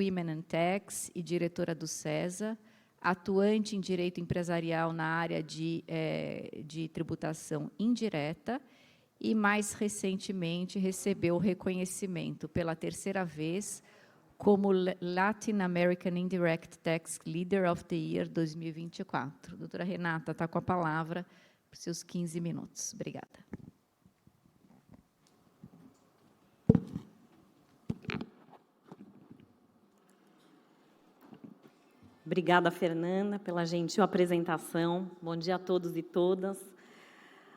Women and Tax e diretora do CESA, atuante em direito empresarial na área de tributação indireta e, mais recentemente, recebeu o reconhecimento pela terceira vez como Latin American Indirect Tax Leader of the Year 2024. Doutora Renata, está com a palavra para os seus 15 minutos. Obrigada. Obrigada, Fernanda, pela gentil apresentação. Bom dia a todos e todas.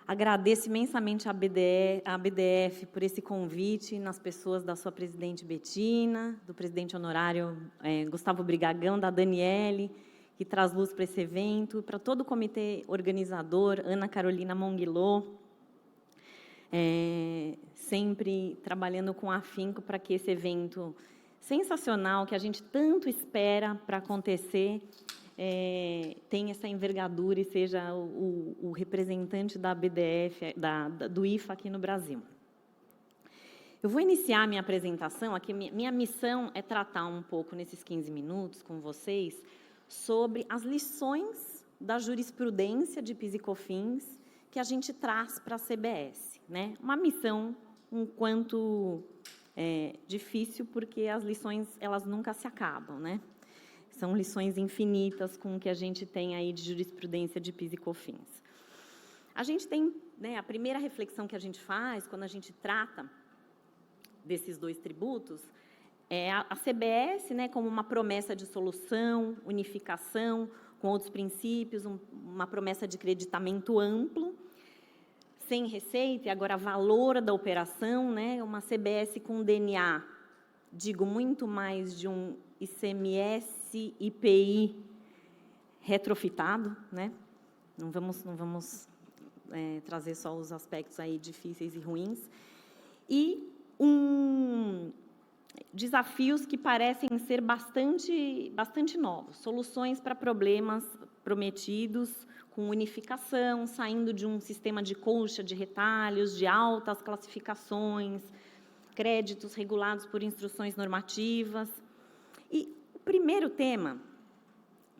Agradeço imensamente à BDF por esse convite, nas pessoas da sua presidente Betina, do presidente honorário Gustavo Brigagão, da Daniele, que traz luz para esse evento, para todo o comitê organizador, Ana Carolina Monguilô, sempre trabalhando com afinco para que esse evento sensacional, que a gente tanto espera para acontecer, tem essa envergadura e seja o representante da BDF, do IFA aqui no Brasil. Eu vou iniciar minha apresentação, aqui minha missão é tratar um pouco, nesses 15 minutos, com vocês, sobre as lições da jurisprudência de PIS e COFINS que a gente traz para a CBS, né? Uma missão um quanto difícil, porque as lições elas nunca se acabam, né? São lições infinitas com o que a gente tem aí de jurisprudência de PIS e COFINS. A gente tem, né, a primeira reflexão que a gente faz quando a gente trata desses dois tributos é a CBS, né, como uma promessa de solução, unificação, com outros princípios, uma promessa de creditamento amplo, sem receita, e agora valor da operação, né, uma CBS com DNA, digo, muito mais de um ICMS, IPI retrofitado, né? Não vamos trazer só os aspectos aí difíceis e ruins. E desafios que parecem ser bastante novos, soluções para problemas prometidos, com unificação, saindo de um sistema de colcha de retalhos, de altas classificações, créditos regulados por instruções normativas. E o primeiro tema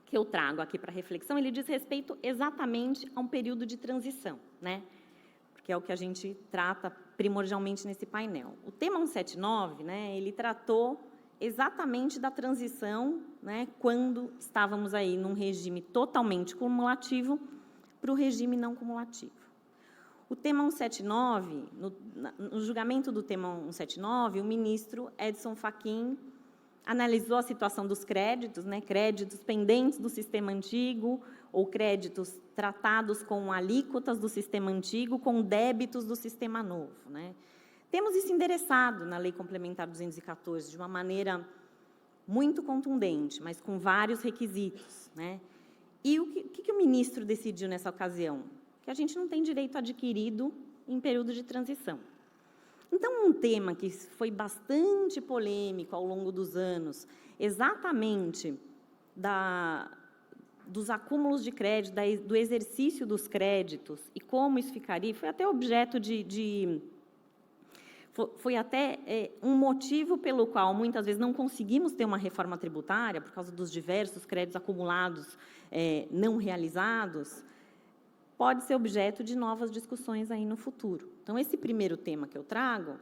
que eu trago aqui para reflexão, ele diz respeito exatamente a um período de transição, né? Porque é o que a gente trata primordialmente nesse painel. O tema 179, né, ele tratou exatamente da transição, né, quando estávamos aí num regime totalmente cumulativo para o regime não cumulativo. O tema 179, no julgamento do tema 179, o ministro Edson Fachin analisou a situação dos créditos, né, créditos pendentes do sistema antigo ou créditos tratados com alíquotas do sistema antigo com débitos do sistema novo, né. Temos isso endereçado na Lei Complementar 214 de uma maneira muito contundente, mas com vários requisitos, né. E o que o ministro decidiu nessa ocasião? Que a gente não tem direito adquirido em período de transição. Então, um tema que foi bastante polêmico ao longo dos anos, exatamente dos acúmulos de crédito, do exercício dos créditos e como isso ficaria, foi até objeto foi até um motivo pelo qual, muitas vezes, não conseguimos ter uma reforma tributária, por causa dos diversos créditos acumulados não realizados, pode ser objeto de novas discussões aí no futuro. Então, esse primeiro tema que eu trago,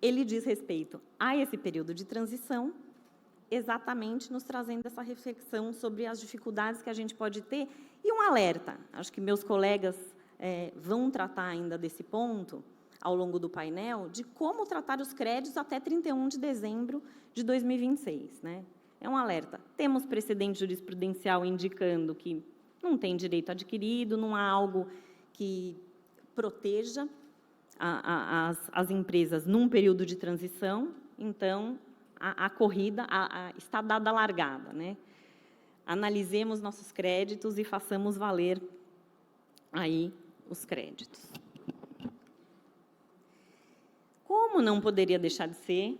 ele diz respeito a esse período de transição, exatamente nos trazendo essa reflexão sobre as dificuldades que a gente pode ter e um alerta. Acho que meus colegas vão tratar ainda desse ponto ao longo do painel, de como tratar os créditos até 31 de dezembro de 2026. Né? É um alerta. Temos precedente jurisprudencial indicando que não tem direito adquirido, não há algo que proteja as empresas num período de transição, então, a corrida está dada a largada. Né? Analisemos nossos créditos e façamos valer aí os créditos. Como não poderia deixar de ser,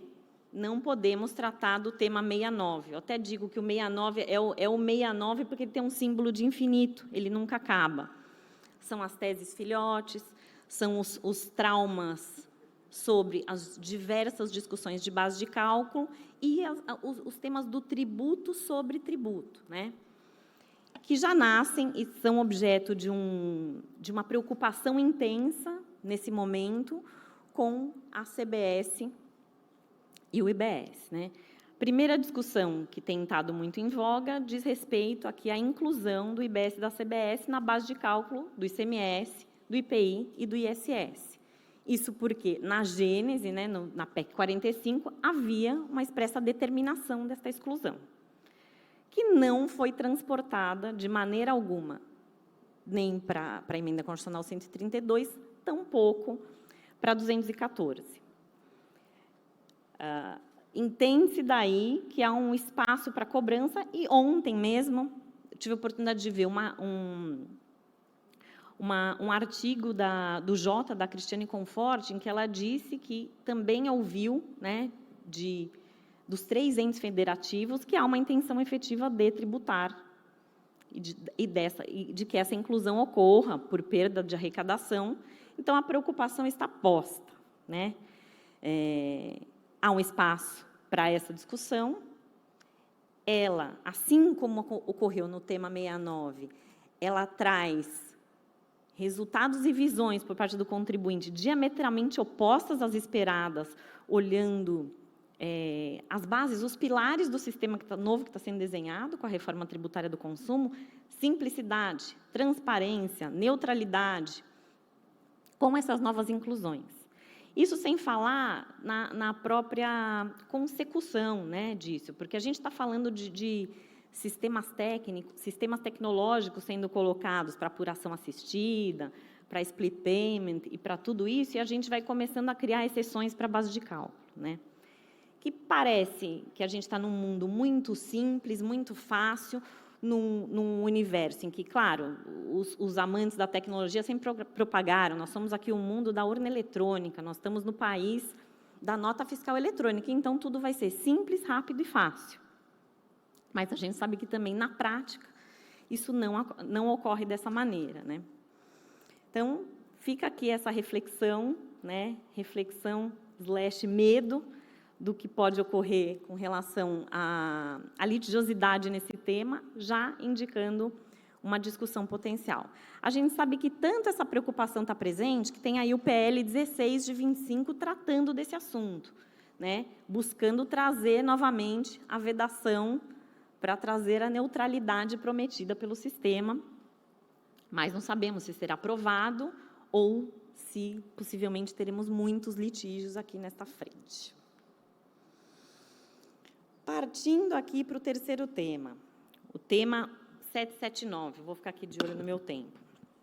não podemos tratar do tema 69. Eu até digo que o 69 é o 69 porque ele tem um símbolo de infinito, ele nunca acaba. São as teses filhotes, são os traumas sobre as diversas discussões de base de cálculo e os temas do tributo sobre tributo, né? Que já nascem e são objeto de uma preocupação intensa, nesse momento, com a CBS e o IBS, né? Primeira discussão que tem estado muito em voga diz respeito aqui à inclusão do IBS e da CBS na base de cálculo do ICMS, do IPI e do ISS. Isso porque, na gênese, né, na PEC 45, havia uma expressa determinação desta exclusão, que não foi transportada de maneira alguma, nem para a Emenda Constitucional 132, tampouco para a 214. Entende-se daí que há um espaço para cobrança, e ontem mesmo eu tive a oportunidade de ver um artigo do Jota, da Cristiane Conforte, em que ela disse que também ouviu, né, dos 3 entes federativos, que há uma intenção efetiva de tributar e de que essa inclusão ocorra por perda de arrecadação. Então, a preocupação está posta, né? Há um espaço para essa discussão. Ela, assim como ocorreu no tema 69, ela traz resultados e visões por parte do contribuinte diametralmente opostas às esperadas, olhando as bases, os pilares do sistema novo que está sendo desenhado com a reforma tributária do consumo: simplicidade, transparência, neutralidade, com essas novas inclusões. Isso sem falar na própria consecução, né, disso, porque a gente está falando de sistemas técnicos, sistemas tecnológicos sendo colocados para apuração assistida, para split payment e para tudo isso, e a gente vai começando a criar exceções para a base de cálculo, né? Que parece que a gente está num mundo muito simples, muito fácil, num universo em que, claro, os amantes da tecnologia sempre propagaram, nós somos aqui o mundo da urna eletrônica, nós estamos no país da nota fiscal eletrônica, então tudo vai ser simples, rápido e fácil. Mas a gente sabe que também, na prática, isso não ocorre dessa maneira, né? Então, fica aqui essa reflexão, né? Reflexão/medo do que pode ocorrer com relação à litigiosidade nesse tema, já indicando uma discussão potencial. A gente sabe que tanto essa preocupação está presente, que tem aí o PL 16 de 25 tratando desse assunto, né? Buscando trazer novamente a vedação para trazer a neutralidade prometida pelo sistema, mas não sabemos se será aprovado ou se possivelmente teremos muitos litígios aqui nesta frente. Partindo aqui para o terceiro tema, o tema 779, vou ficar aqui de olho no meu tempo,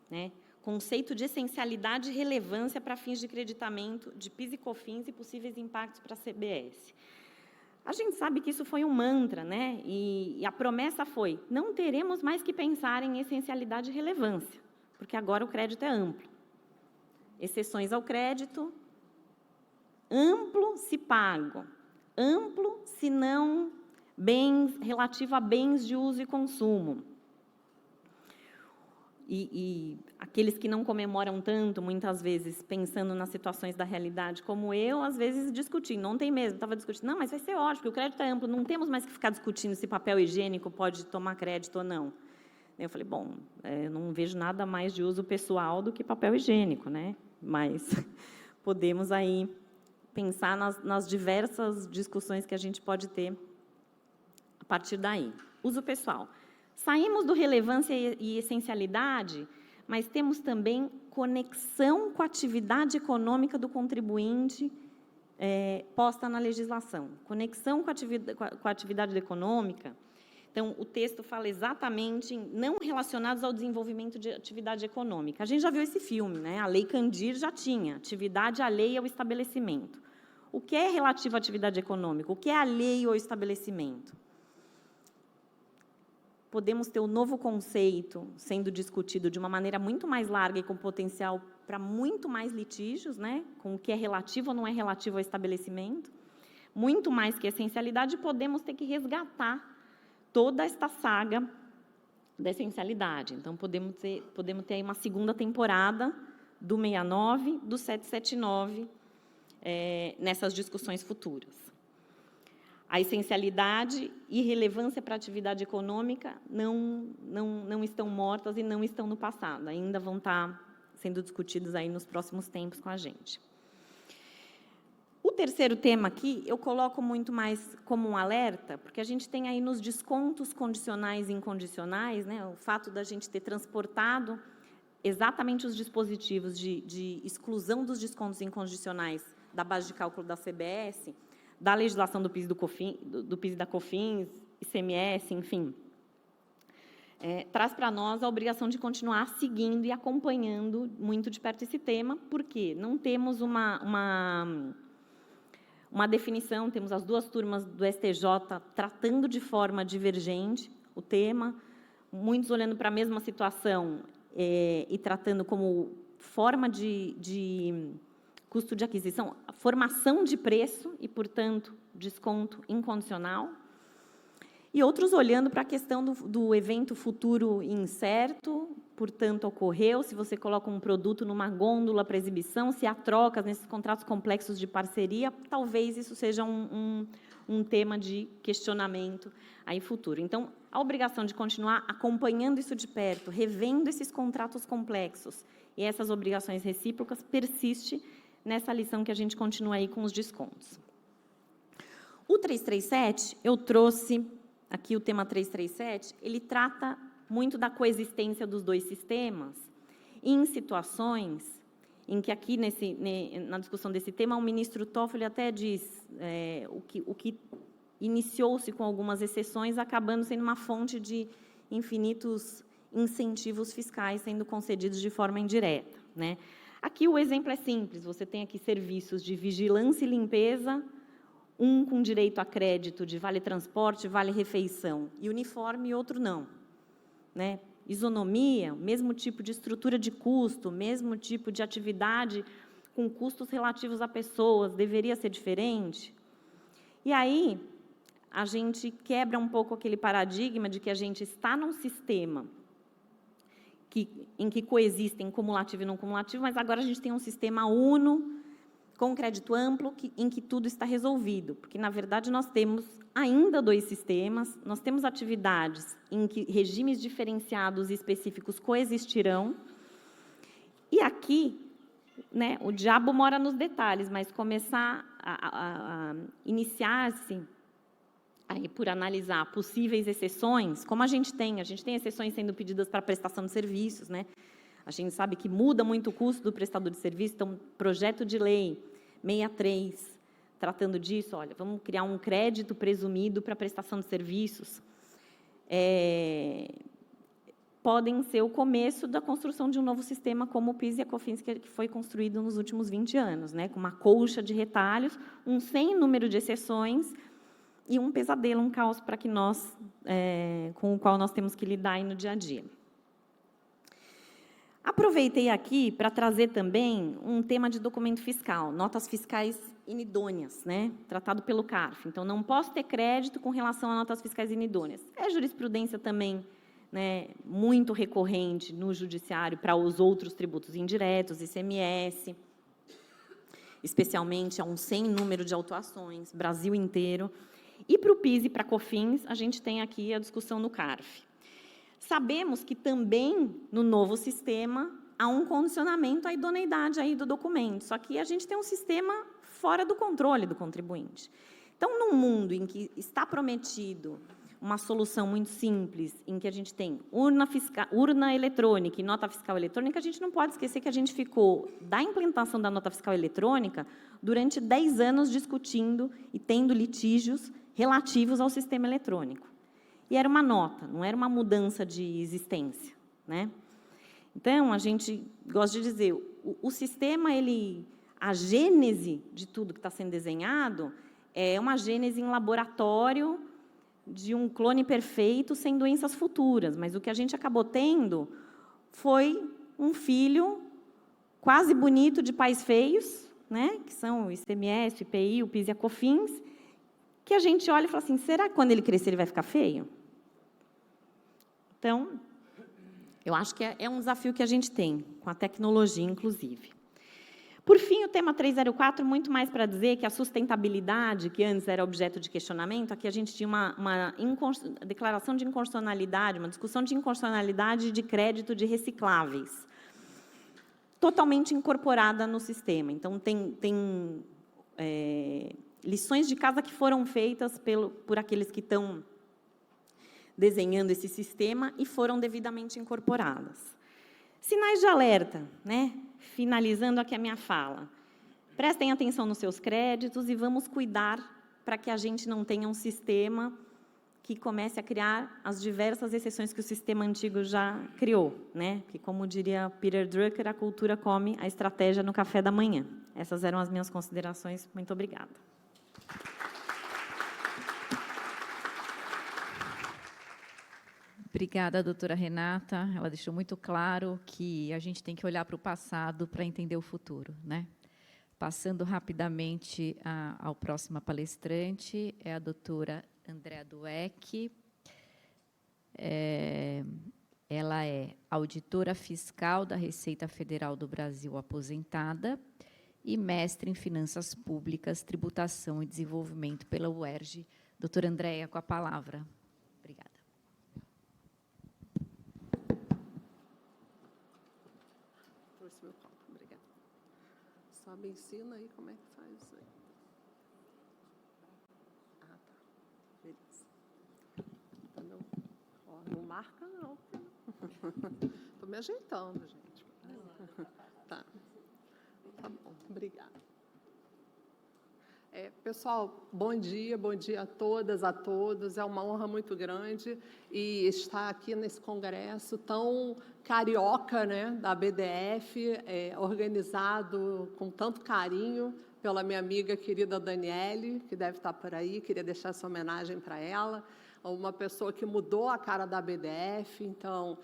né? Conceito de essencialidade e relevância para fins de creditamento de PIS e COFINS e possíveis impactos para a CBS. A gente sabe que isso foi um mantra, né? E a promessa foi: não teremos mais que pensar em essencialidade e relevância, porque agora o crédito é amplo. Exceções ao crédito, amplo se pago, amplo se não bens, relativo a bens de uso e consumo. E aqueles que não comemoram tanto, muitas vezes, pensando nas situações da realidade, como eu, às vezes discutindo, não tem mesmo, estava discutindo, não, mas vai ser ótimo, porque o crédito é amplo, não temos mais que ficar discutindo se papel higiênico pode tomar crédito ou não. Eu falei, bom, eu não vejo nada mais de uso pessoal do que papel higiênico, né? Mas podemos aí pensar nas diversas discussões que a gente pode ter a partir daí. Uso pessoal. Saímos do relevância e essencialidade, mas temos também conexão com a atividade econômica do contribuinte posta na legislação. Conexão com a atividade econômica. Então, o texto fala exatamente em não relacionados ao desenvolvimento de atividade econômica. A gente já viu esse filme, né? A Lei Candir já tinha, atividade alheia ao estabelecimento. O que é relativo à atividade econômica? O que é alheio ao estabelecimento? Podemos ter um novo conceito sendo discutido de uma maneira muito mais larga e com potencial para muito mais litígios, né? Com o que é relativo ou não é relativo ao estabelecimento. Muito mais que essencialidade, podemos ter que resgatar toda esta saga da essencialidade. Então, podemos ter aí uma segunda temporada do 69, do 779, nessas discussões futuras. A essencialidade e relevância para a atividade econômica não estão mortas e não estão no passado, ainda vão estar sendo discutidos aí nos próximos tempos com a gente. O terceiro tema aqui, eu coloco muito mais como um alerta, porque a gente tem aí nos descontos condicionais e incondicionais, né, o fato da gente ter transportado exatamente os dispositivos de exclusão dos descontos incondicionais da base de cálculo da CBS, da legislação do PIS e da COFINS, ICMS, enfim, traz para nós a obrigação de continuar seguindo e acompanhando muito de perto esse tema, porque não temos uma definição, temos as duas turmas do STJ tratando de forma divergente o tema, muitos olhando para a mesma situação e tratando como forma de custo de aquisição, formação de preço e, portanto, desconto incondicional. E outros olhando para a questão do evento futuro incerto, portanto, ocorreu, se você coloca um produto numa gôndola para exibição, se há trocas nesses contratos complexos de parceria, talvez isso seja um tema de questionamento aí futuro. Então, a obrigação de continuar acompanhando isso de perto, revendo esses contratos complexos e essas obrigações recíprocas persiste nessa lição que a gente continua aí com os descontos. O 337, eu trouxe aqui o tema 337, ele trata muito da coexistência dos dois sistemas, em situações em que aqui, na discussão desse tema, o ministro Toffoli até diz o que iniciou-se com algumas exceções, acabando sendo uma fonte de infinitos incentivos fiscais sendo concedidos de forma indireta, né? Aqui o exemplo é simples, você tem aqui serviços de vigilância e limpeza, um com direito a crédito de vale-transporte, vale-refeição, e uniforme e outro não, né? Isonomia, mesmo tipo de estrutura de custo, mesmo tipo de atividade com custos relativos a pessoas, deveria ser diferente? E aí, a gente quebra um pouco aquele paradigma de que a gente está num sistema em que coexistem cumulativo e não cumulativo, mas agora a gente tem um sistema uno, com crédito amplo, em que tudo está resolvido, porque, na verdade, nós temos ainda dois sistemas, nós temos atividades em que regimes diferenciados e específicos coexistirão, e aqui, né, o diabo mora nos detalhes, mas começar a iniciar-se aí por analisar possíveis exceções, como a gente tem exceções sendo pedidas para prestação de serviços, né? A gente sabe que muda muito o custo do prestador de serviço, então, projeto de lei 63, tratando disso, olha, vamos criar um crédito presumido para prestação de serviços, podem ser o começo da construção de um novo sistema como o PIS e a COFINS, que foi construído nos últimos 20 anos, né? Com uma colcha de retalhos, um sem número de exceções, e um pesadelo, um caos para que nós, com o qual nós temos que lidar aí no dia a dia. Aproveitei aqui para trazer também um tema de documento fiscal, notas fiscais inidôneas, né, tratado pelo CARF. Então, não posso ter crédito com relação a notas fiscais inidôneas. É jurisprudência também, né, muito recorrente no judiciário para os outros tributos indiretos, ICMS, especialmente a um sem número de autuações, Brasil inteiro. E para o PIS e para a COFINS, a gente tem aqui a discussão no CARF. Sabemos que também, no novo sistema, há um condicionamento à idoneidade aí do documento, só que a gente tem um sistema fora do controle do contribuinte. Então, num mundo em que está prometido uma solução muito simples, em que a gente tem urna eletrônica e nota fiscal eletrônica, a gente não pode esquecer que a gente ficou, da implantação da nota fiscal eletrônica, durante 10 anos discutindo e tendo litígios relativos ao sistema eletrônico. E era uma nota, não era uma mudança de existência, né? Então, a gente gosta de dizer, o sistema, a gênese de tudo que está sendo desenhado é uma gênese em laboratório de um clone perfeito sem doenças futuras, mas o que a gente acabou tendo foi um filho quase bonito de pais feios, né? Que são o ICMS, o IPI, o PIS e a COFINS, que a gente olha e fala assim, será que quando ele crescer ele vai ficar feio? Então, eu acho que é um desafio que a gente tem, com a tecnologia, inclusive. Por fim, o tema 304, muito mais para dizer que a sustentabilidade, que antes era objeto de questionamento, aqui a gente tinha uma declaração de inconstitucionalidade, uma discussão de inconstitucionalidade de crédito de recicláveis, totalmente incorporada no sistema. Então, tem lições de casa que foram feitas por aqueles que estão desenhando esse sistema e foram devidamente incorporadas. Sinais de alerta, né? Finalizando aqui a minha fala. Prestem atenção nos seus créditos e vamos cuidar para que a gente não tenha um sistema que comece a criar as diversas exceções que o sistema antigo já criou, né? Que, como diria Peter Drucker, a cultura come a estratégia no café da manhã. Essas eram as minhas considerações. Muito obrigada. Obrigada, doutora Renata. Ela deixou muito claro que a gente tem que olhar para o passado para entender o futuro, né? Passando rapidamente ao próximo palestrante, é a doutora Andréa Dweck. Ela é auditora fiscal da Receita Federal do Brasil aposentada e mestre em Finanças Públicas, Tributação e Desenvolvimento pela UERJ. Doutora Andréa, com a palavra. Obrigada. Meu copo, obrigada. Só me ensina aí como é que faz isso aí. Ah, tá. Beleza. Então, não marca, não. Estou me ajeitando, gente. Tá. Tá bom, obrigada. Pessoal, bom dia a todas, a todos. É uma honra muito grande e estar aqui nesse congresso tão carioca, né, da BDF, organizado com tanto carinho pela minha amiga querida Daniele, que deve estar por aí. Queria deixar essa homenagem para ela, uma pessoa que mudou a cara da BDF. Então,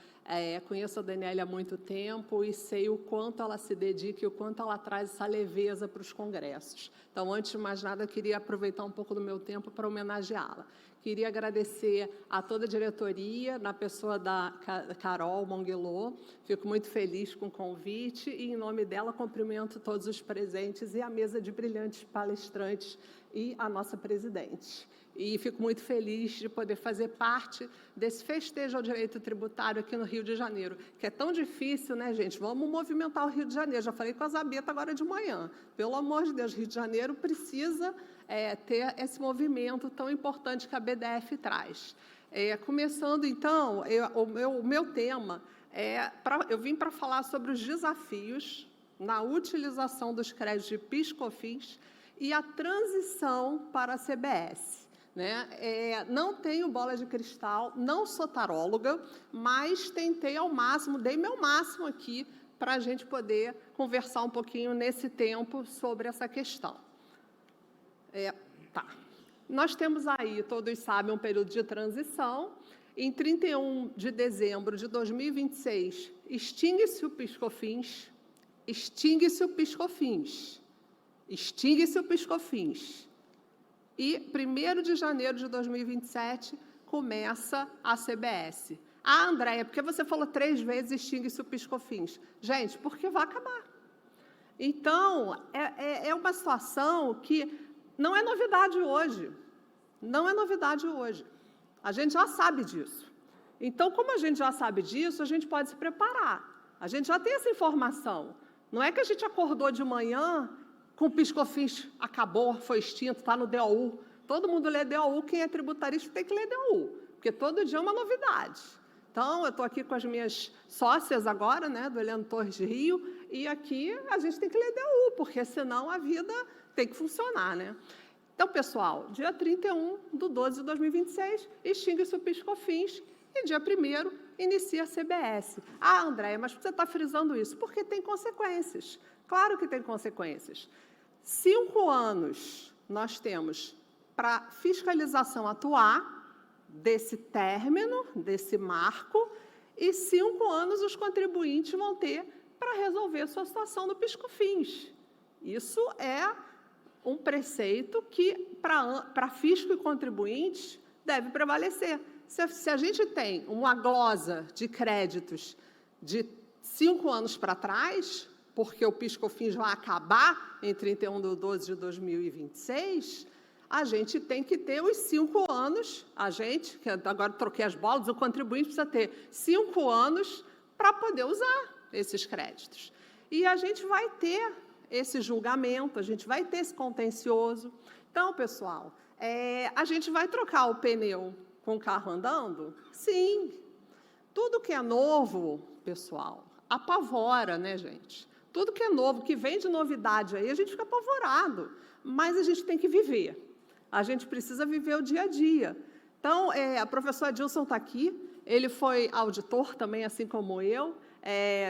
conheço a Daniele há muito tempo e sei o quanto ela se dedica e o quanto ela traz essa leveza para os congressos. Então, antes de mais nada, queria aproveitar um pouco do meu tempo para homenageá-la. Queria agradecer a toda a diretoria, na pessoa da Carol Monguelô. Fico muito feliz com o convite e, em nome dela, cumprimento todos os presentes e a mesa de brilhantes palestrantes e a nossa presidente. E fico muito feliz de poder fazer parte desse festejo ao direito tributário aqui no Rio de Janeiro, que é tão difícil, né, gente? Vamos movimentar o Rio de Janeiro. Já falei com a Zabeta agora de manhã. Pelo amor de Deus, Rio de Janeiro precisa ter esse movimento tão importante que a BDF traz. Começando, então, o meu tema, eu vim para falar sobre os desafios na utilização dos créditos de PIS/COFINS e a transição para a CBS. Né? Não tenho bola de cristal, não sou taróloga, mas tentei ao máximo, dei meu máximo aqui para a gente poder conversar um pouquinho nesse tempo sobre essa questão. Nós temos aí, todos sabem, um período de transição. Em 31 de dezembro de 2026, extingue-se o PIS/COFINS, extingue-se o PIS/COFINS, extingue-se o PIS/COFINS. E 1º de janeiro de 2027 começa a CBS. Ah, Andréia, por que você falou 3 vezes extingue-se o PIS/COFINS? Gente, porque vai acabar. Então, é uma situação que não é novidade hoje. Não é novidade hoje. A gente já sabe disso. Então, como a gente já sabe disso, a gente pode se preparar. A gente já tem essa informação. Não é que a gente acordou de manhã com o PIS/COFINS acabou, foi extinto, está no DOU. Todo mundo lê DOU, quem é tributarista tem que ler DOU, porque todo dia é uma novidade. Então, eu estou aqui com as minhas sócias agora, né, do Heleno Torres de Rio, e aqui a gente tem que ler DOU, porque senão a vida tem que funcionar, né? Então, pessoal, dia 31/12/2026, extingue-se o PIS/COFINS, e dia 1º inicia a CBS. Ah, Andréia, mas por que você está frisando isso? Porque tem consequências. Claro que tem consequências. 5 anos nós temos para fiscalização atuar desse término, desse marco, e 5 anos os contribuintes vão ter para resolver a sua situação no PIS/COFINS. Isso é um preceito que, para fisco e contribuintes, deve prevalecer. Se a gente tem uma glosa de créditos de 5 anos para trás, porque o PIS/COFINS vai acabar em 31/12/2026, a gente tem que ter os 5 anos, que agora troquei as bolas, o contribuinte precisa ter 5 anos para poder usar esses créditos. E a gente vai ter esse julgamento, a gente vai ter esse contencioso. Então, pessoal, a gente vai trocar o pneu com o carro andando? Sim. Tudo que é novo, pessoal, apavora, né, gente? Tudo que é novo, que vem de novidade aí, a gente fica apavorado. Mas a gente tem que viver. A gente precisa viver o dia a dia. Então, a professora Adilson está aqui, ele foi auditor também, assim como eu.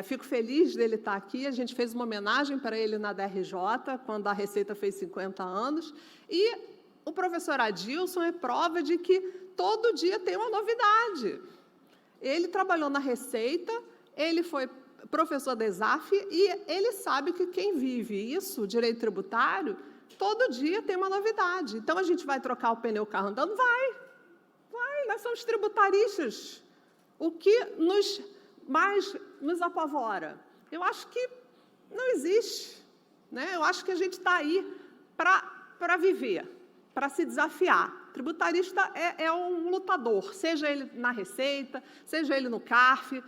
Fico feliz dele estar aqui. A gente fez uma homenagem para ele na DRJ, quando a Receita fez 50 anos. E o professor Adilson é prova de que todo dia tem uma novidade. Ele trabalhou na Receita, ele foi professor da ESAF e ele sabe que quem vive isso, direito tributário, todo dia tem uma novidade. Então, a gente vai trocar o pneu carro andando? Vai, nós somos tributaristas. O que mais nos apavora? Eu acho que não existe, né? Eu acho que a gente está aí para viver, para se desafiar. Tributarista é um lutador, seja ele na Receita, seja ele no CARF,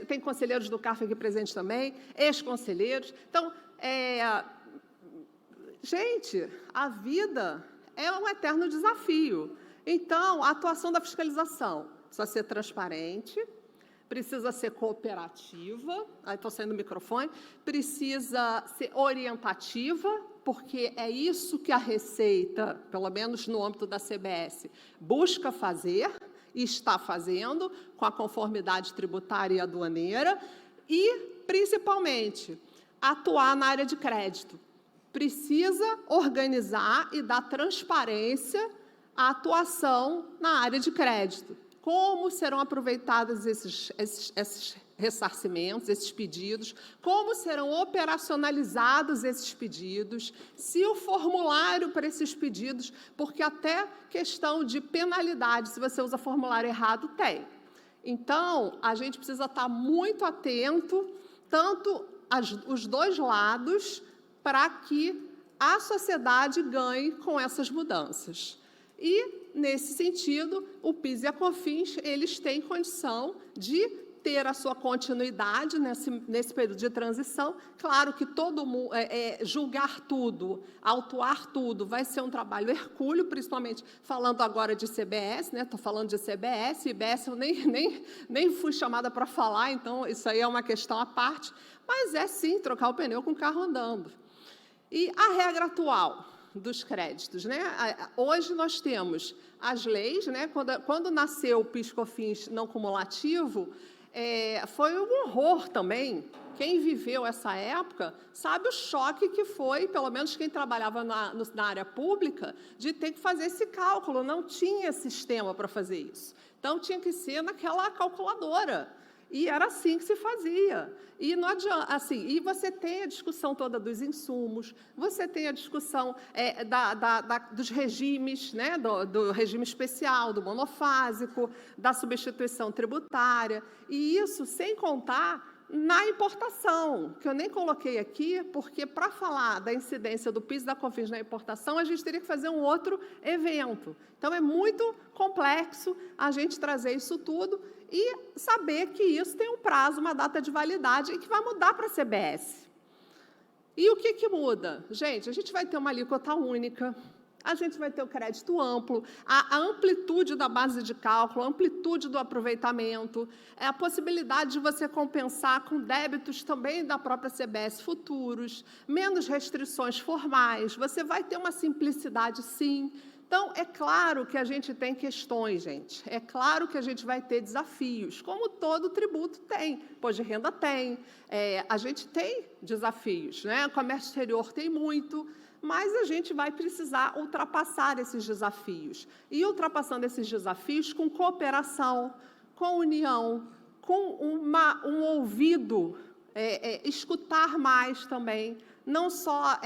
tem conselheiros do CARF aqui presentes também, ex-conselheiros. Então, gente, a vida é um eterno desafio. Então, a atuação da fiscalização precisa ser transparente, precisa ser cooperativa, aí estou saindo do microfone, precisa ser orientativa, porque é isso que a Receita, pelo menos no âmbito da CBS, busca fazer e está fazendo com a conformidade tributária e aduaneira e, principalmente, atuar na área de crédito. Precisa organizar e dar transparência à atuação na área de crédito. Como serão aproveitados esses ressarcimentos, esses pedidos, como serão operacionalizados esses pedidos, se o formulário para esses pedidos, porque até questão de penalidade, se você usa formulário errado, tem. Então, a gente precisa estar muito atento, tanto os dois lados, para que a sociedade ganhe com essas mudanças. E, nesse sentido, o PIS e a COFINS, eles têm condição de ter a sua continuidade nesse período de transição. Claro que todo mundo, julgar tudo, autuar tudo, vai ser um trabalho hercúleo, principalmente falando agora de CBS, né? Estou falando de CBS, IBS eu nem fui chamada para falar, então isso aí é uma questão à parte, mas sim trocar o pneu com o carro andando. E a regra atual dos créditos, né? Hoje nós temos as leis, né? Quando nasceu o PIS/COFINS não cumulativo, foi um horror também. Quem viveu essa época sabe o choque que foi, pelo menos quem trabalhava na área pública, de ter que fazer esse cálculo. Não tinha sistema para fazer isso. Então, tinha que ser naquela calculadora. E era assim que se fazia. E não adianta, assim, e você tem a discussão toda dos insumos, você tem a discussão dos regimes, né, do regime especial, do monofásico, da substituição tributária, e isso sem contar na importação, que eu nem coloquei aqui, porque para falar da incidência do PIS e da COFINS na importação, a gente teria que fazer um outro evento. Então, é muito complexo a gente trazer isso tudo e saber que isso tem um prazo, uma data de validade e que vai mudar para a CBS. E o que muda? Gente, a gente vai ter uma alíquota única, a gente vai ter o crédito amplo, a amplitude da base de cálculo, a amplitude do aproveitamento, a possibilidade de você compensar com débitos também da própria CBS futuros, menos restrições formais, você vai ter uma simplicidade, sim. Então, é claro que a gente tem questões, gente. É claro que a gente vai ter desafios, como todo tributo tem. Imposto de renda tem, a gente tem desafios, né? O comércio exterior tem muito, mas a gente vai precisar ultrapassar esses desafios. E ultrapassando esses desafios com cooperação, com união, com um ouvido, escutar mais também. Não só,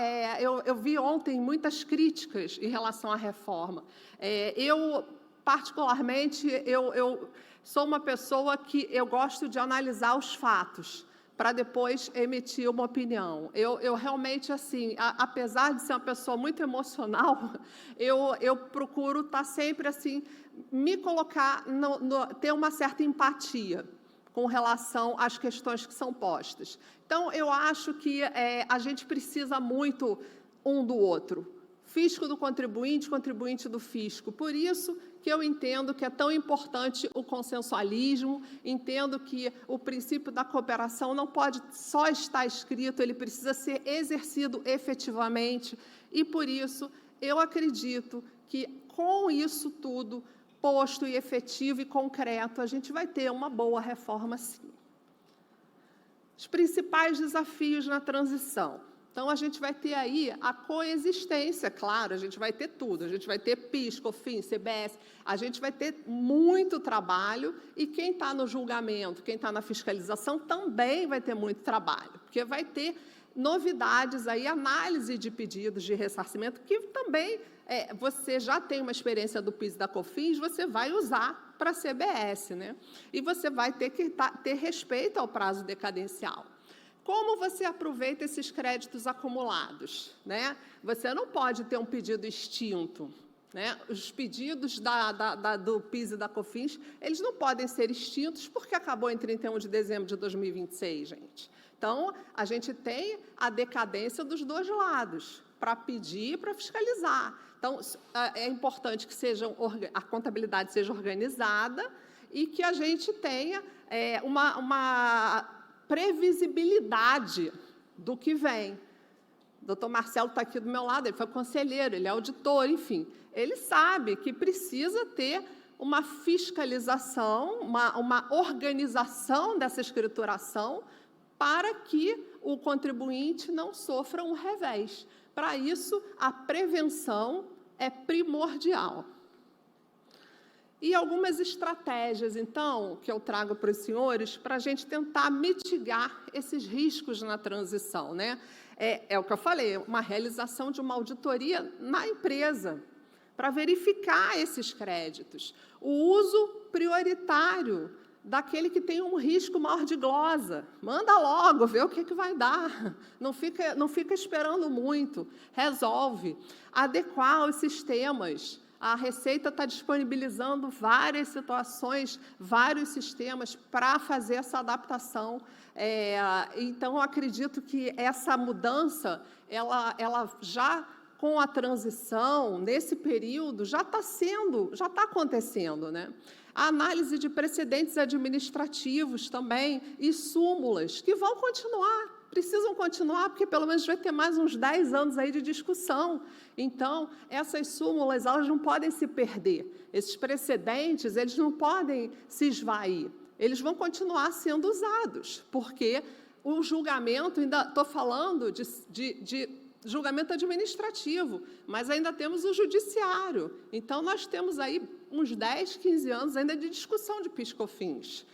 eu vi ontem muitas críticas em relação à reforma. Eu, particularmente, eu sou uma pessoa que eu gosto de analisar os fatos, para depois emitir uma opinião. Eu realmente, assim, apesar de ser uma pessoa muito emocional, eu procuro estar sempre, assim, me colocar, ter uma certa empatia com relação às questões que são postas. Então, eu acho que a gente precisa muito um do outro. Fisco do contribuinte, contribuinte do fisco. Por isso que eu entendo que é tão importante o consensualismo, entendo que o princípio da cooperação não pode só estar escrito, ele precisa ser exercido efetivamente, e por isso eu acredito que com isso tudo posto e efetivo e concreto, a gente vai ter uma boa reforma, sim. Os principais desafios na transição. Então, a gente vai ter aí a coexistência, claro, a gente vai ter tudo, a gente vai ter PIS, COFINS, CBS, a gente vai ter muito trabalho, e quem está no julgamento, quem está na fiscalização, também vai ter muito trabalho, porque vai ter novidades aí, análise de pedidos de ressarcimento, que também você já tem uma experiência do PIS e da COFINS, você vai usar para a CBS, né? E você vai ter que ter respeito ao prazo decadencial. Como você aproveita esses créditos acumulados, né? Você não pode ter um pedido extinto, né? Os pedidos do PIS e da COFINS, eles não podem ser extintos porque acabou em 31 de dezembro de 2026, gente. Então, a gente tem a decadência dos dois lados, para pedir e para fiscalizar. Então, é importante que a contabilidade seja organizada e que a gente tenha uma previsibilidade do que vem. O doutor Marcelo está aqui do meu lado, ele foi conselheiro, ele é auditor, enfim. Ele sabe que precisa ter uma fiscalização, uma organização dessa escrituração para que o contribuinte não sofra um revés. Para isso, a prevenção é primordial. E algumas estratégias, então, que eu trago para os senhores, para a gente tentar mitigar esses riscos na transição, né? É o que eu falei, uma realização de uma auditoria na empresa, para verificar esses créditos. O uso prioritário daquele que tem um risco maior de glosa. Manda logo, vê o que vai dar. Não fica esperando muito. Resolve. Adequar os sistemas. A Receita está disponibilizando várias situações, vários sistemas para fazer essa adaptação. Então, eu acredito que essa mudança, ela já, com a transição, nesse período, já está acontecendo, né? A análise de precedentes administrativos também e súmulas, que vão continuar. Precisam continuar, porque pelo menos vai ter mais uns 10 anos aí de discussão. Então, essas súmulas, elas não podem se perder. Esses precedentes, eles não podem se esvair. Eles vão continuar sendo usados, porque o julgamento, ainda estou falando de julgamento administrativo, mas ainda temos o judiciário. Então, nós temos aí uns 10, 15 anos ainda de discussão de PIS/COFINS.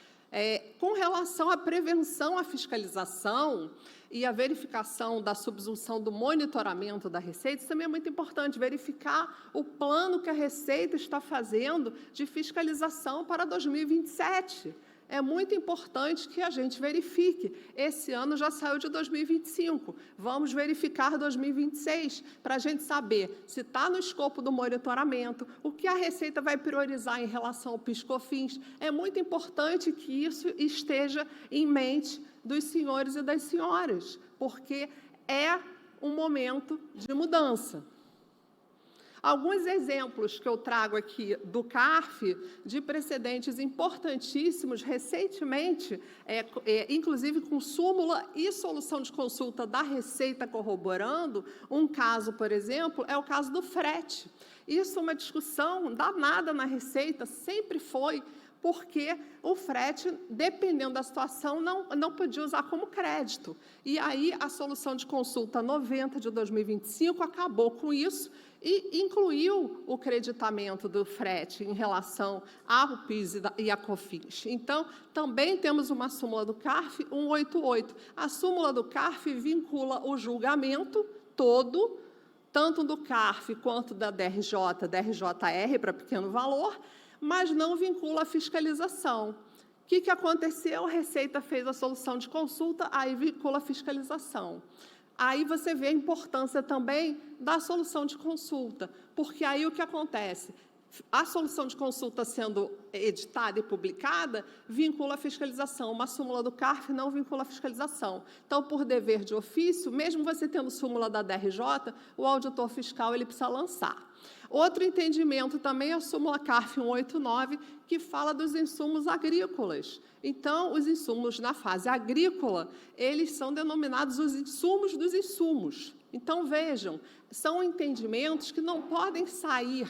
Com relação à prevenção, à fiscalização e à verificação da subsunção do monitoramento da Receita, isso também é muito importante, verificar o plano que a Receita está fazendo de fiscalização para 2027. É muito importante que a gente verifique. Esse ano já saiu de 2025, vamos verificar 2026, para a gente saber se está no escopo do monitoramento, o que a Receita vai priorizar em relação ao PIS/COFINS. É muito importante que isso esteja em mente dos senhores e das senhoras, porque é um momento de mudança. Alguns exemplos que eu trago aqui do CARF, de precedentes importantíssimos, recentemente, inclusive com súmula e solução de consulta da Receita corroborando. Um caso, por exemplo, é o caso do frete. Isso é uma discussão danada na Receita, sempre foi, porque o frete, dependendo da situação, não podia usar como crédito. E aí, a solução de consulta 90 de 2025 acabou com isso e incluiu o creditamento do frete em relação ao PIS e à COFINS. Então, também temos uma súmula do CARF 188. A súmula do CARF vincula o julgamento todo, tanto do CARF quanto da DRJ, DRJR para pequeno valor, mas não vincula a fiscalização, que aconteceu? A Receita fez a solução de consulta, aí vincula a fiscalização. Aí você vê a importância também da solução de consulta, porque aí o que acontece? A solução de consulta sendo editada e publicada, vincula a fiscalização. Uma súmula do CARF não vincula a fiscalização. Então, por dever de ofício, mesmo você tendo súmula da DRJ, o auditor fiscal ele precisa lançar. Outro entendimento também é a súmula CARF 189, que fala dos insumos agrícolas. Então, os insumos na fase agrícola, eles são denominados os insumos dos insumos. Então, vejam, são entendimentos que não podem sair,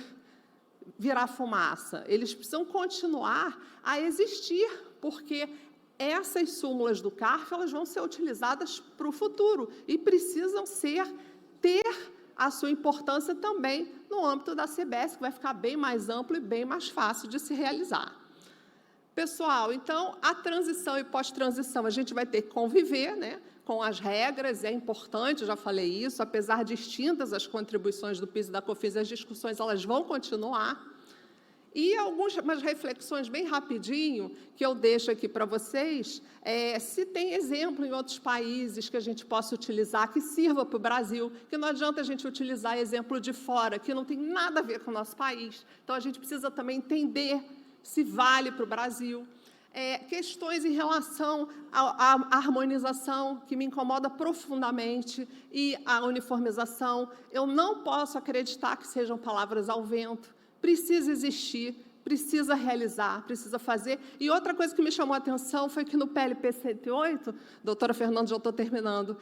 virar fumaça. Eles precisam continuar a existir, porque essas súmulas do CARF elas vão ser utilizadas para o futuro e precisam ter a sua importância também no âmbito da CBS, que vai ficar bem mais amplo e bem mais fácil de se realizar. Pessoal, então, a transição e pós-transição, a gente vai ter que conviver, né, com as regras, é importante, eu já falei isso, apesar de extintas as contribuições do PIS e da COFINS, as discussões elas vão continuar. E algumas reflexões bem rapidinho, que eu deixo aqui para vocês, se tem exemplo em outros países que a gente possa utilizar, que sirva para o Brasil, que não adianta a gente utilizar exemplo de fora, que não tem nada a ver com o nosso país. Então, a gente precisa também entender se vale para o Brasil. Questões em relação à harmonização, que me incomoda profundamente, e à uniformização, eu não posso acreditar que sejam palavras ao vento. Precisa existir, precisa realizar, precisa fazer. E outra coisa que me chamou a atenção foi que no PLP 108, doutora Fernanda, já estou terminando,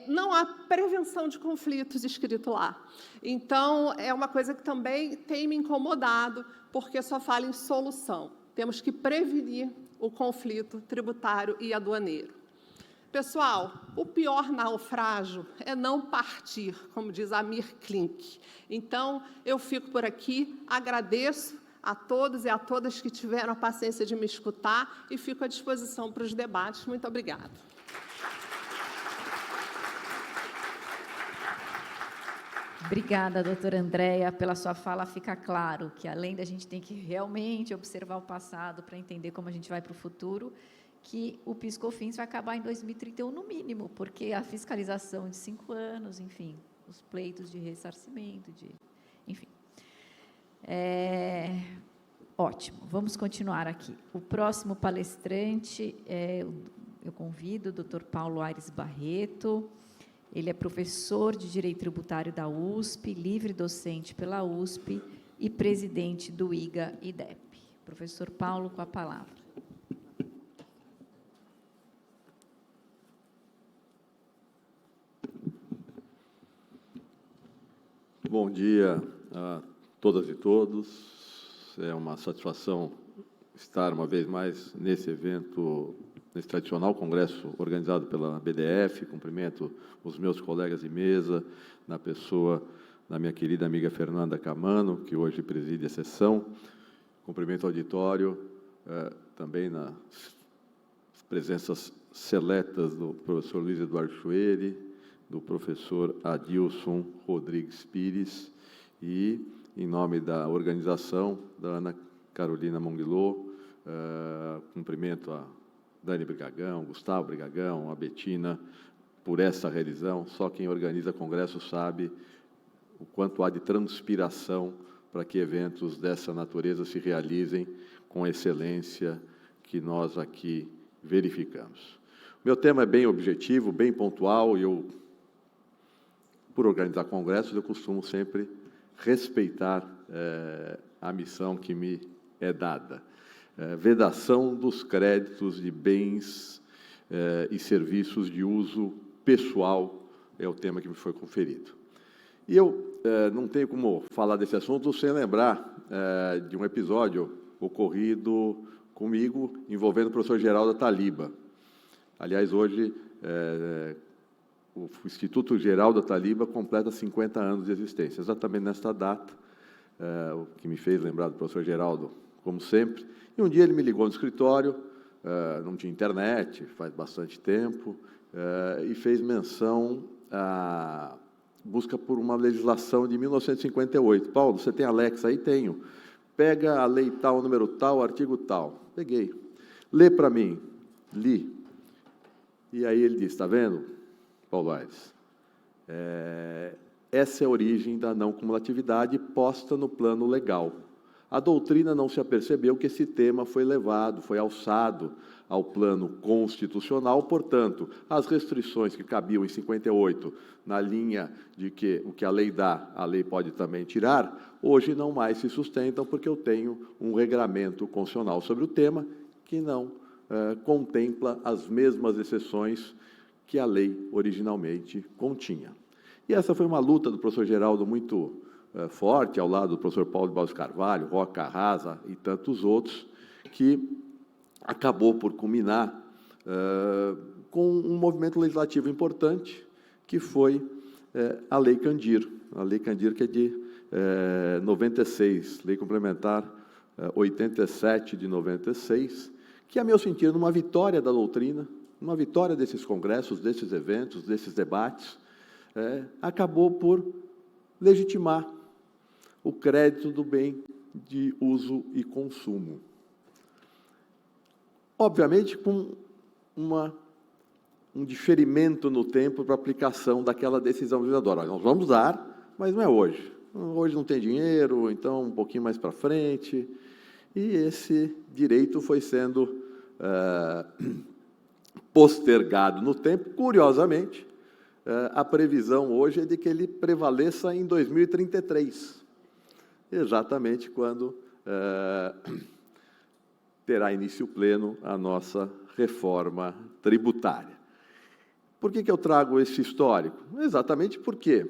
não há prevenção de conflitos escrito lá. Então, é uma coisa que também tem me incomodado, porque só fala em solução. Temos que prevenir o conflito tributário e aduaneiro. Pessoal, o pior naufrágio é não partir, como diz Amir Klink. Então, eu fico por aqui, agradeço a todos e a todas que tiveram a paciência de me escutar e fico à disposição para os debates. Muito obrigada. Obrigada, doutora Andréia, pela sua fala. Fica claro que, além da gente ter que realmente observar o passado para entender como a gente vai para o futuro, que o PIS/COFINS vai acabar em 2031, no mínimo, porque a fiscalização de 5 anos, enfim, os pleitos de ressarcimento, enfim. Ótimo, vamos continuar aqui. O próximo palestrante, eu convido o Dr. Paulo Aires Barreto. Ele é professor de Direito Tributário da USP, livre docente pela USP e presidente do IGA-IDEP. Professor Paulo, com a palavra. Bom dia a todas e todos. É uma satisfação estar uma vez mais nesse evento, nesse tradicional congresso organizado pela BDF. Cumprimento os meus colegas de mesa, na pessoa da minha querida amiga Fernanda Camano, que hoje preside a sessão. Cumprimento o auditório, também nas presenças seletas do professor Luiz Eduardo Chueri, do professor Adilson Rodrigues Pires e, em nome da organização, da Ana Carolina Monguilô, cumprimento a Dani Brigagão, Gustavo Brigagão, a Betina, por essa realização. Só quem organiza congresso sabe o quanto há de transpiração para que eventos dessa natureza se realizem com a excelência que nós aqui verificamos. O meu tema é bem objetivo, bem pontual, e eu, por organizar congressos, eu costumo sempre respeitar a missão que me é dada. Vedação dos créditos de bens e serviços de uso pessoal é o tema que me foi conferido. E eu não tenho como falar desse assunto sem lembrar de um episódio ocorrido comigo envolvendo o professor Geraldo Taliba. Aliás, hoje, o Instituto Geraldo Taliba completa 50 anos de existência, exatamente nesta data, o que me fez lembrar do professor Geraldo, como sempre. E um dia ele me ligou no escritório, não tinha internet, faz bastante tempo, e fez menção à busca por uma legislação de 1958. Paulo, você tem Alexa aí? Tenho. Pega a lei tal, número tal, artigo tal. Peguei. Lê para mim. Li. E aí ele disse, está vendo, Paulo Aires? Essa é a origem da não cumulatividade posta no plano legal. A doutrina não se apercebeu que esse tema foi levado, foi alçado ao plano constitucional, portanto, as restrições que cabiam em 58, na linha de que o que a lei dá, a lei pode também tirar, hoje não mais se sustentam, porque eu tenho um regramento constitucional sobre o tema que não contempla as mesmas exceções que a lei originalmente continha. E essa foi uma luta do professor Geraldo muito forte, ao lado do professor Paulo de Barros Carvalho, Roca Arrasa e tantos outros, que acabou por culminar com um movimento legislativo importante, que foi a Lei Candir. A Lei Candir, que é de 96, Lei Complementar 87 de 96, que, a meu sentir, numa vitória da doutrina, uma vitória desses congressos, desses eventos, desses debates, acabou por legitimar o crédito do bem de uso e consumo. Obviamente, com um diferimento no tempo para a aplicação daquela decisão legislatória. Nós vamos dar, mas não é hoje. Hoje não tem dinheiro, então um pouquinho mais para frente. E esse direito foi sendo postergado no tempo. Curiosamente, a previsão hoje é de que ele prevaleça em 2033, exatamente quando terá início pleno a nossa reforma tributária. Por que eu trago esse histórico? Exatamente porque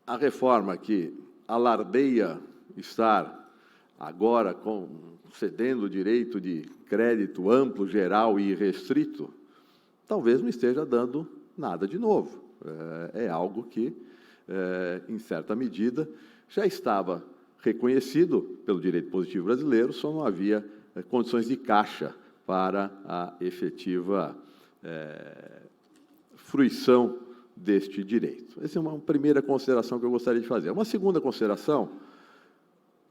a reforma que alardeia estar agora concedendo o direito de crédito amplo, geral e irrestrito, talvez não esteja dando nada de novo. É algo que, em certa medida, já estava reconhecido pelo direito positivo brasileiro, só não havia condições de caixa para a efetiva fruição deste direito. Essa é uma primeira consideração que eu gostaria de fazer. Uma segunda consideração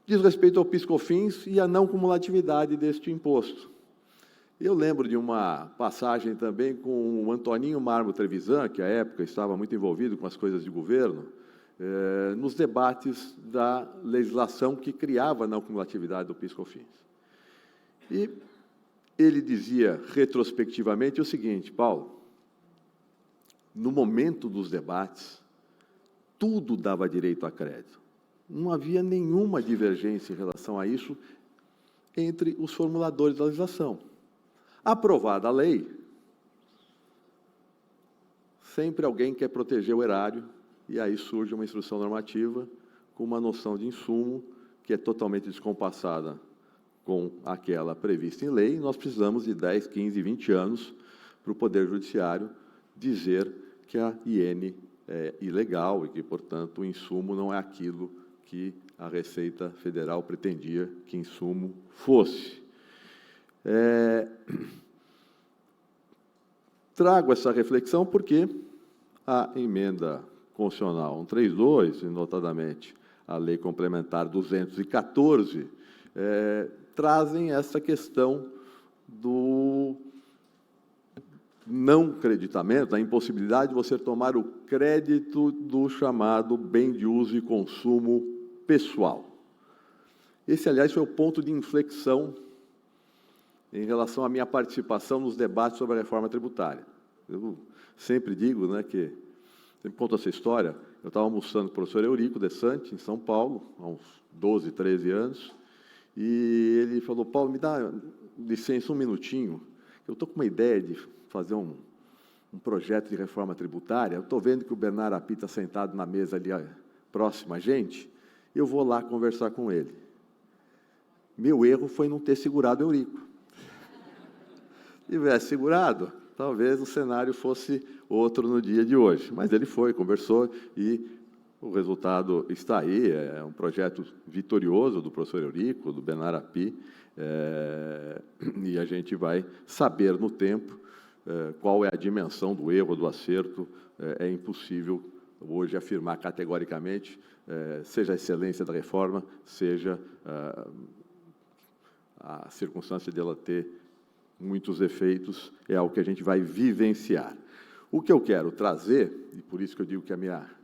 diz respeito ao PIS/COFINS e à não cumulatividade deste imposto. Eu lembro de uma passagem também com o Antoninho Marmo Trevisan, que à época estava muito envolvido com as coisas de governo, nos debates da legislação que criava a não cumulatividade do PIS/COFINS. E ele dizia, retrospectivamente, o seguinte, Paulo, no momento dos debates, tudo dava direito a crédito. Não havia nenhuma divergência em relação a isso entre os formuladores da legislação. Aprovada a lei, sempre alguém quer proteger o erário, e aí surge uma instrução normativa com uma noção de insumo que é totalmente descompassada com aquela prevista em lei, e nós precisamos de 10, 15, 20 anos para o Poder Judiciário dizer que a IN é ilegal e que, portanto, o insumo não é aquilo que a Receita Federal pretendia que insumo fosse. Trago essa reflexão porque a emenda constitucional 132, e notadamente a Lei Complementar 214, trazem essa questão do não creditamento, da impossibilidade de você tomar o crédito do chamado bem de uso e consumo pessoal. Esse, aliás, foi o ponto de inflexão em relação à minha participação nos debates sobre a reforma tributária. Eu sempre digo, sempre conto essa história, eu estava almoçando com o professor Eurico De Santi, em São Paulo, há uns 12, 13 anos, e ele falou, Paulo, me dá licença um minutinho, eu estou com uma ideia de fazer um projeto de reforma tributária, eu estou vendo que o Bernardo Api está sentado na mesa ali próximo a gente, eu vou lá conversar com ele. Meu erro foi não ter segurado o Eurico. Se tivesse segurado, talvez o cenário fosse outro no dia de hoje. Mas ele foi, conversou e o resultado está aí. É um projeto vitorioso do professor Eurico, do Bernardo Api, e a gente vai saber no tempo qual é a dimensão do erro, do acerto. É impossível hoje afirmar categoricamente, seja a excelência da reforma, seja a circunstância dela ter muitos efeitos, é algo que a gente vai vivenciar. O que eu quero trazer, e por isso que eu digo que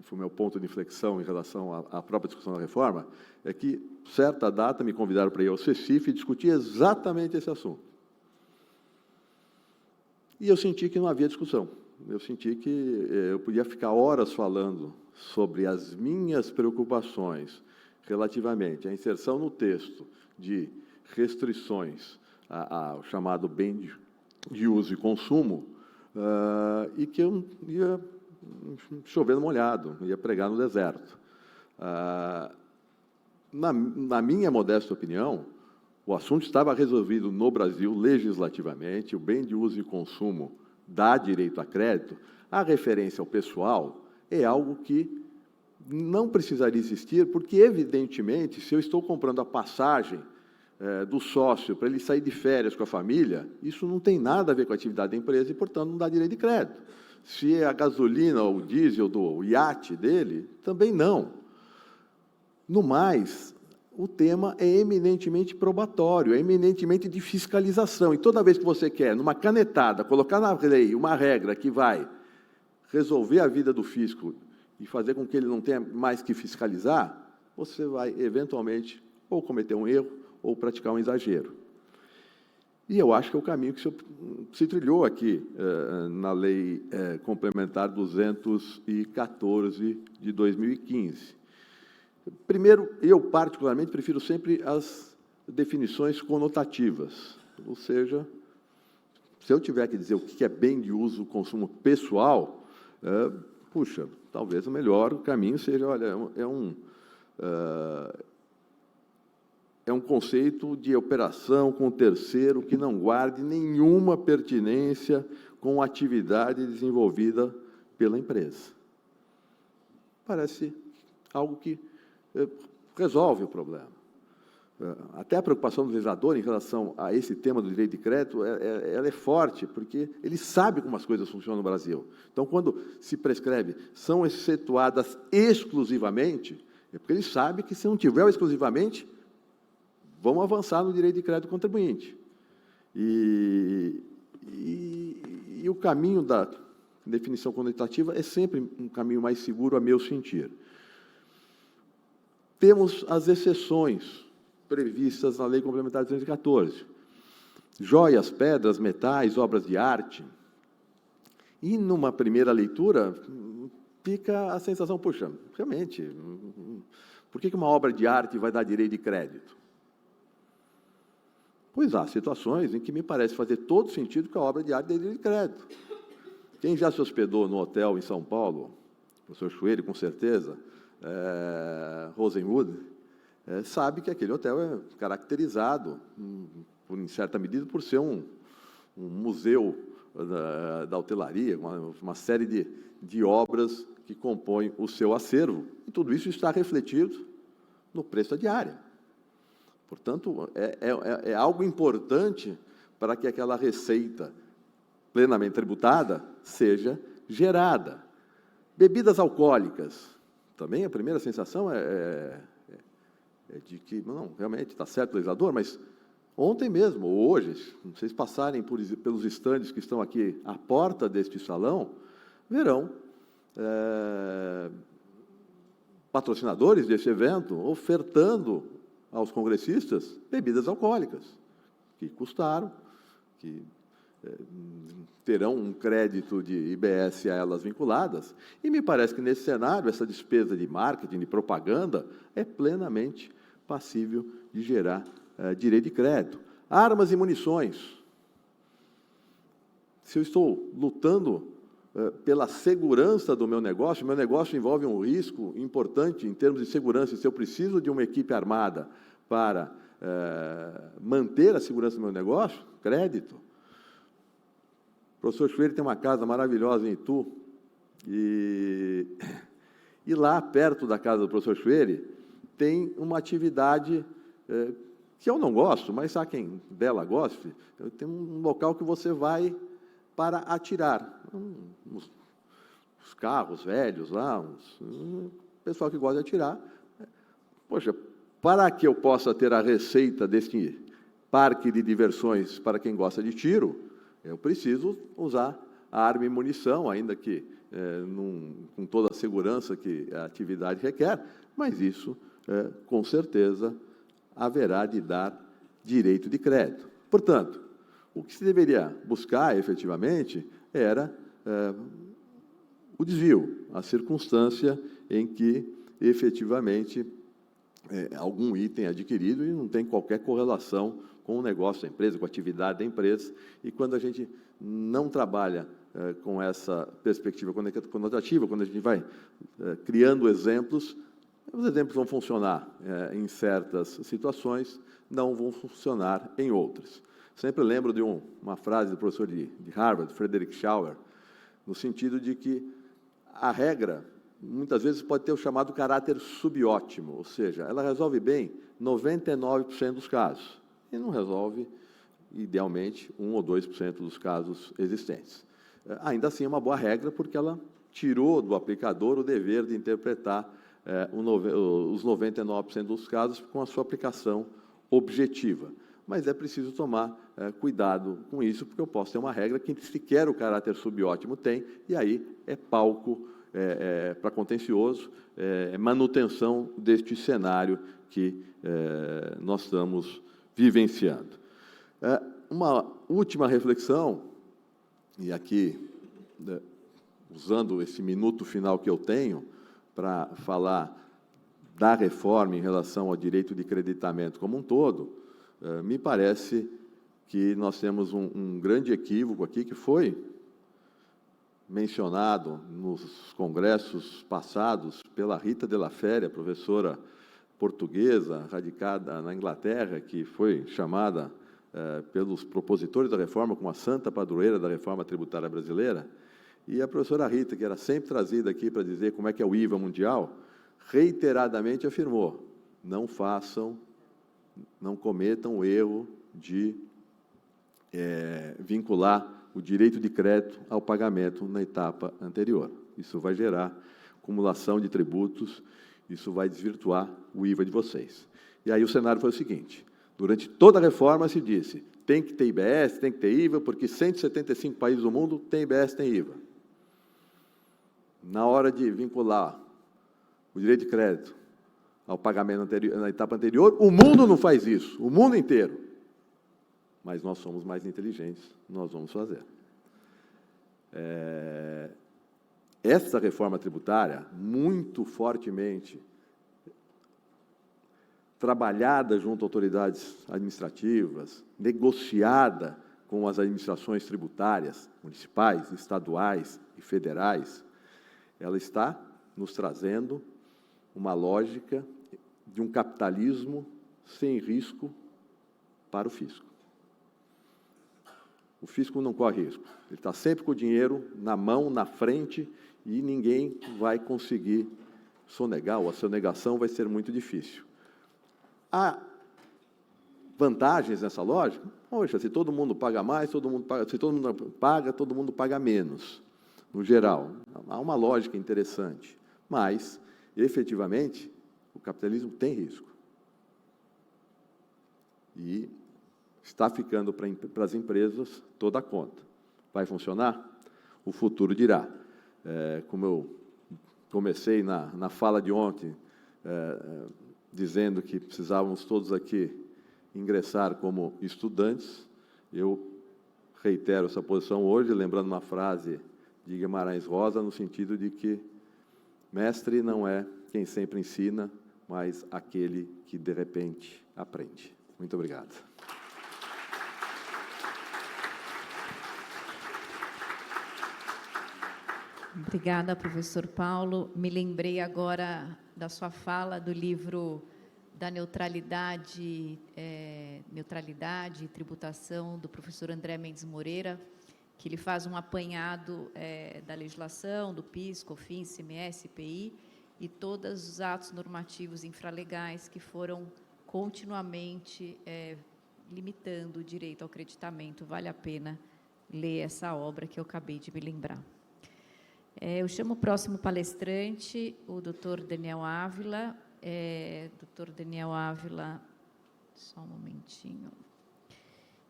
foi o meu ponto de inflexão em relação à própria discussão da reforma, é que, certa data, me convidaram para ir ao CECIF e discutir exatamente esse assunto. E eu senti que não havia discussão. Eu senti que eu podia ficar horas falando sobre as minhas preocupações relativamente à inserção no texto de restrições ao chamado bem de uso e consumo, e que eu ia chover no molhado, ia pregar no deserto. Na minha modesta opinião, o assunto estava resolvido no Brasil legislativamente, o bem de uso e consumo dá direito a crédito, a referência ao pessoal é algo que não precisaria existir, porque, evidentemente, se eu estou comprando a passagem do sócio para ele sair de férias com a família, isso não tem nada a ver com a atividade da empresa e, portanto, não dá direito de crédito. Se é a gasolina ou o diesel do iate dele, também não. No mais, o tema é eminentemente probatório, é eminentemente de fiscalização. E toda vez que você quer, numa canetada, colocar na lei uma regra que vai resolver a vida do fisco e fazer com que ele não tenha mais que fiscalizar, você vai, eventualmente, ou cometer um erro ou praticar um exagero. E eu acho que é o caminho que se trilhou aqui na Lei Complementar 214 de 2015. Primeiro, eu particularmente prefiro sempre as definições conotativas, ou seja, se eu tiver que dizer o que é bem de uso, consumo pessoal, puxa, talvez o melhor caminho seja, olha, é um conceito de operação com terceiro que não guarde nenhuma pertinência com a atividade desenvolvida pela empresa. Parece algo que resolve o problema. Até a preocupação do legislador em relação a esse tema do direito de crédito, ela é forte, porque ele sabe como as coisas funcionam no Brasil. Então, quando se prescreve, são excetuadas exclusivamente, é porque ele sabe que, se não tiver o exclusivamente, vamos avançar no direito de crédito do contribuinte. E o caminho da definição conotativa é sempre um caminho mais seguro, a meu sentir. Temos as exceções previstas na Lei Complementar 214. Joias, pedras, metais, obras de arte. E, numa primeira leitura, fica a sensação, puxa, realmente, por que uma obra de arte vai dar direito de crédito? Pois há situações em que me parece fazer todo sentido que a obra de arte dê direito de crédito. Quem já se hospedou no hotel em São Paulo, o professor Chueire, com certeza, Rosenwood, sabe que aquele hotel é caracterizado, em certa medida, por ser um museu da hotelaria, uma série de obras que compõem o seu acervo. E tudo isso está refletido no preço da diária. Portanto, é algo importante para que aquela receita plenamente tributada seja gerada. Bebidas alcoólicas. Também a primeira sensação é de que, não, realmente, está certo o legislador, mas ontem mesmo, ou hoje, se vocês passarem pelos estandes que estão aqui à porta deste salão, verão patrocinadores desse evento ofertando aos congressistas bebidas alcoólicas, que custaram, que terão um crédito de IBS a elas vinculadas, e me parece que, nesse cenário, essa despesa de marketing, de propaganda, é plenamente passível de gerar direito de crédito. Armas e munições. Se eu estou lutando pela segurança do meu negócio envolve um risco importante em termos de segurança, e se eu preciso de uma equipe armada para manter a segurança do meu negócio, crédito. O professor Chueire tem uma casa maravilhosa em Itu, e lá, perto da casa do professor Chueire, tem uma atividade que eu não gosto, mas há quem dela goste. Tem um local que você vai para atirar. Os carros velhos lá, o pessoal que gosta de atirar. Poxa, para que eu possa ter a receita parque de diversões para quem gosta de tiro, eu preciso usar arma e munição, ainda que com toda a segurança que a atividade requer, mas isso, com certeza, haverá de dar direito de crédito. Portanto, o que se deveria buscar, efetivamente, era o desvio, a circunstância em que, efetivamente, algum item adquirido e não tem qualquer correlação com o negócio da empresa, com a atividade da empresa. E quando a gente não trabalha com essa perspectiva conotativa, quando a gente vai criando exemplos, os exemplos vão funcionar em certas situações, não vão funcionar em outras. Sempre lembro de uma frase do professor de Harvard, Frederick Schauer, no sentido de que a regra, muitas vezes, pode ter o chamado caráter subótimo, ou seja, ela resolve bem 99% dos casos, e não resolve, idealmente, 1 ou 2% dos casos existentes. Ainda assim, é uma boa regra, porque ela tirou do aplicador o dever de interpretar os 99% dos casos com a sua aplicação objetiva. Mas é preciso tomar cuidado com isso, porque eu posso ter uma regra que sequer o caráter subótimo tem, e aí é palco para contencioso, manutenção deste cenário que nós estamos vivenciando. Uma última reflexão, e aqui, usando esse minuto final que eu tenho, para falar da reforma em relação ao direito de creditamento como um todo, me parece que nós temos um grande equívoco aqui, que foi mencionado nos congressos passados pela Rita de la Féria, professora portuguesa, radicada na Inglaterra, que foi chamada pelos propositores da reforma como a santa padroeira da reforma tributária brasileira. E a professora Rita, que era sempre trazida aqui para dizer como é que é o IVA mundial, reiteradamente afirmou: não cometam o erro de vincular o direito de crédito ao pagamento na etapa anterior. Isso vai gerar acumulação de tributos, isso vai desvirtuar o IVA de vocês. E aí o cenário foi o seguinte: durante toda a reforma se disse, tem que ter IBS, tem que ter IVA, porque 175 países do mundo tem IBS, tem IVA. Na hora de vincular o direito de crédito ao pagamento na etapa anterior, o mundo não faz isso, o mundo inteiro. Mas nós somos mais inteligentes, nós vamos fazer. Essa reforma tributária, muito fortemente trabalhada junto a autoridades administrativas, negociada com as administrações tributárias, municipais, estaduais e federais, ela está nos trazendo uma lógica de um capitalismo sem risco para o fisco. O fisco não corre risco, ele está sempre com o dinheiro na mão, na frente, e ninguém vai conseguir sonegar, ou a sonegação vai ser muito difícil. Há vantagens nessa lógica? Poxa, se todo mundo paga mais, se todo mundo paga menos, no geral. Há uma lógica interessante, mas, efetivamente, o capitalismo tem risco. E está ficando para as empresas toda a conta. Vai funcionar? O futuro dirá. Como eu comecei na fala de ontem, dizendo que precisávamos todos aqui ingressar como estudantes, eu reitero essa posição hoje, lembrando uma frase de Guimarães Rosa, no sentido de que mestre não é quem sempre ensina, mas aquele que, de repente, aprende. Muito obrigado. Obrigada, professor Paulo. Me lembrei agora da sua fala do livro da neutralidade e tributação, do professor André Mendes Moreira, que ele faz um apanhado da legislação, do PIS, COFINS, ICMS, IPI, e todos os atos normativos infralegais que foram continuamente limitando o direito ao creditamento. Vale a pena ler essa obra que eu acabei de me lembrar. Eu chamo o próximo palestrante, o Dr. Daniel Ávila. Dr. Daniel Ávila, só um momentinho.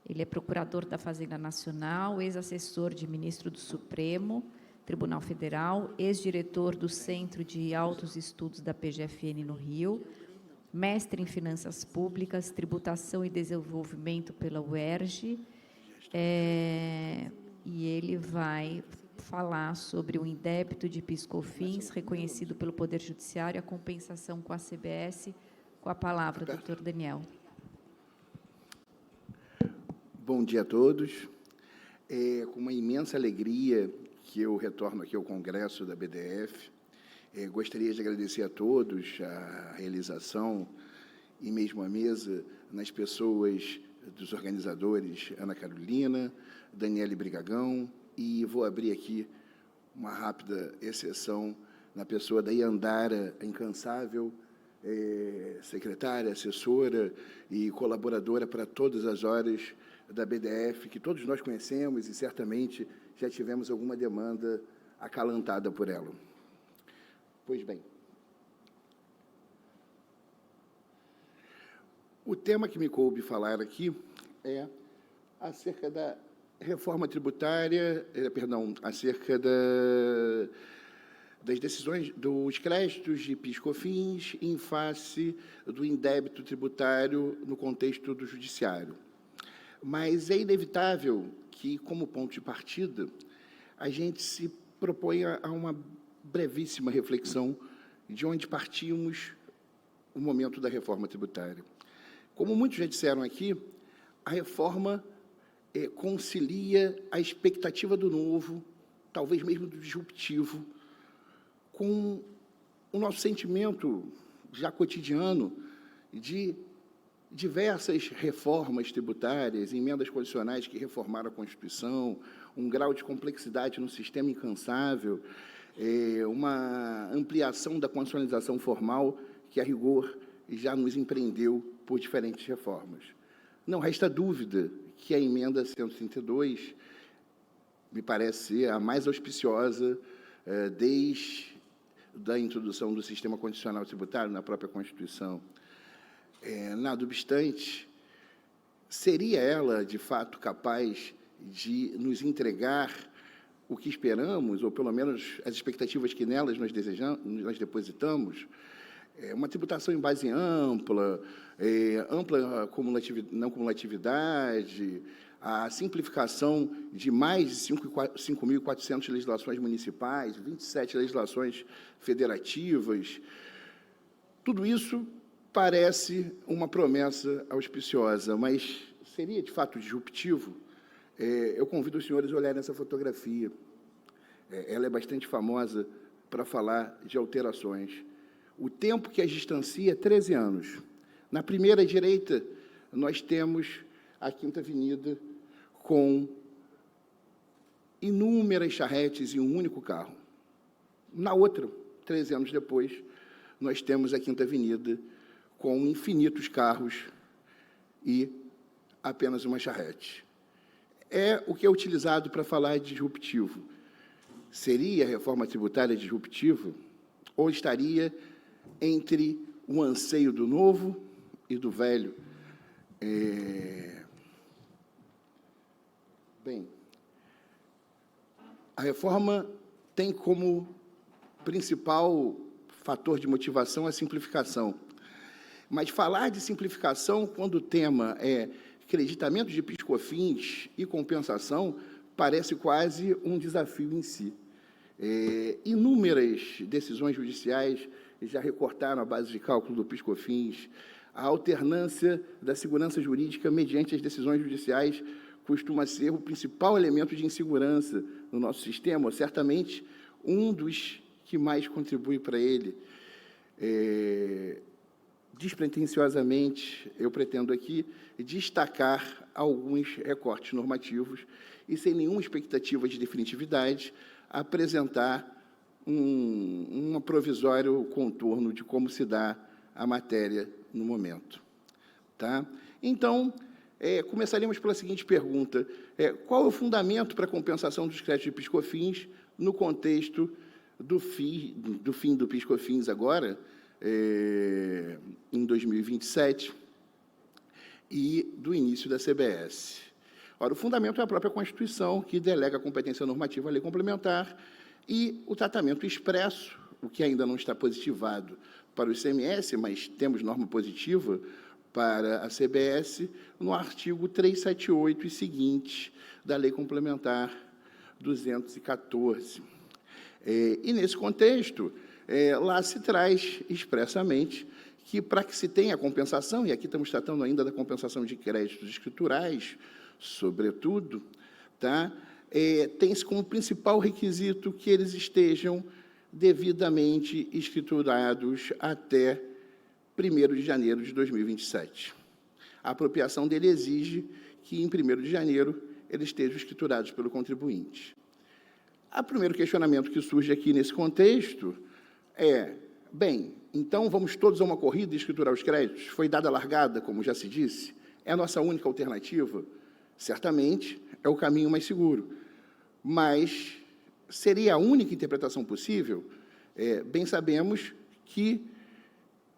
Ele é procurador da Fazenda Nacional, ex-assessor de ministro do Supremo Tribunal Federal, ex-diretor do Centro de Altos Estudos da PGFN no Rio, mestre em Finanças Públicas, Tributação e Desenvolvimento pela UERJ, e ele vai falar sobre o indébito de PIS/COFINS reconhecido pelo Poder Judiciário, a compensação com a CBS. Com a palavra, doutor Daniel. Bom dia a todos. É com uma imensa alegria que eu retorno aqui ao Congresso da BDF. Gostaria de agradecer a todos a realização e mesmo a mesa nas pessoas dos organizadores Ana Carolina, Daniele Brigagão, e vou abrir aqui uma rápida exceção na pessoa da Yandara, incansável, secretária, assessora e colaboradora para todas as horas da BDF, que todos nós conhecemos e certamente já tivemos alguma demanda acalantada por ela. Pois bem, o tema que me coube falar aqui é acerca da reforma tributária, acerca das decisões dos créditos de PIS/COFINS em face do indébito tributário no contexto do judiciário. Mas é inevitável que, como ponto de partida, a gente se proponha a uma brevíssima reflexão de onde partimos o momento da reforma tributária. Como muitos já disseram aqui, a reforma concilia a expectativa do novo, talvez mesmo do disruptivo, com o nosso sentimento já cotidiano de diversas reformas tributárias, emendas constitucionais que reformaram a Constituição, um grau de complexidade no sistema incansável, uma ampliação da constitucionalização formal que, a rigor, já nos empreendeu por diferentes reformas. Não resta dúvida que a emenda 132 me parece ser a mais auspiciosa desde a introdução do sistema constitucional tributário na própria Constituição. Nada obstante, seria ela, de fato, capaz de nos entregar o que esperamos, ou pelo menos as expectativas que nelas nós depositamos? Uma tributação em base ampla, não cumulatividade, a simplificação de mais de 5.400 legislações municipais, 27 legislações federativas. Tudo isso parece uma promessa auspiciosa, mas seria, de fato, disruptivo? Eu convido os senhores a olharem essa fotografia. Ela é bastante famosa para falar de alterações. O tempo que as distancia é 13 anos. Na primeira direita, nós temos a Quinta Avenida com inúmeras charretes em um único carro. Na outra, 13 anos depois, nós temos a Quinta Avenida com infinitos carros e apenas uma charrete. É o que é utilizado para falar de disruptivo. Seria a reforma tributária disruptiva? Ou estaria entre o anseio do novo e do velho? Bem, a reforma tem como principal fator de motivação a simplificação. Mas falar de simplificação, quando o tema é creditamento de PIS/COFINS e compensação, parece quase um desafio em si. Inúmeras decisões judiciais já recortaram a base de cálculo do PIS/COFINS. A alternância da segurança jurídica mediante as decisões judiciais costuma ser o principal elemento de insegurança no nosso sistema, ou certamente um dos que mais contribui para ele. Despretensiosamente, eu pretendo aqui destacar alguns recortes normativos e, sem nenhuma expectativa de definitividade, apresentar um provisório contorno de como se dá a matéria no momento. Tá? Então, começaríamos pela seguinte pergunta: qual é o fundamento para a compensação dos créditos de PIS/COFINS no contexto do fim do PIS/COFINS agora, em 2027, e do início da CBS? Ora, o fundamento é a própria Constituição, que delega a competência normativa à lei complementar, e o tratamento expresso, o que ainda não está positivado para o ICMS, mas temos norma positiva para a CBS, no artigo 378 e seguinte da Lei Complementar 214. E, nesse contexto, lá se traz expressamente que, para que se tenha a compensação, e aqui estamos tratando ainda da compensação de créditos escriturais, sobretudo, tá? Tem-se como principal requisito que eles estejam devidamente escriturados até 1º de janeiro de 2027. A apropriação dele exige que, em 1º de janeiro, eles estejam escriturados pelo contribuinte. O primeiro questionamento que surge aqui nesse contexto é, bem, então vamos todos a uma corrida e escriturar os créditos? Foi dada a largada, como já se disse? É a nossa única alternativa? Certamente, é o caminho mais seguro. Mas seria a única interpretação possível? Bem sabemos que,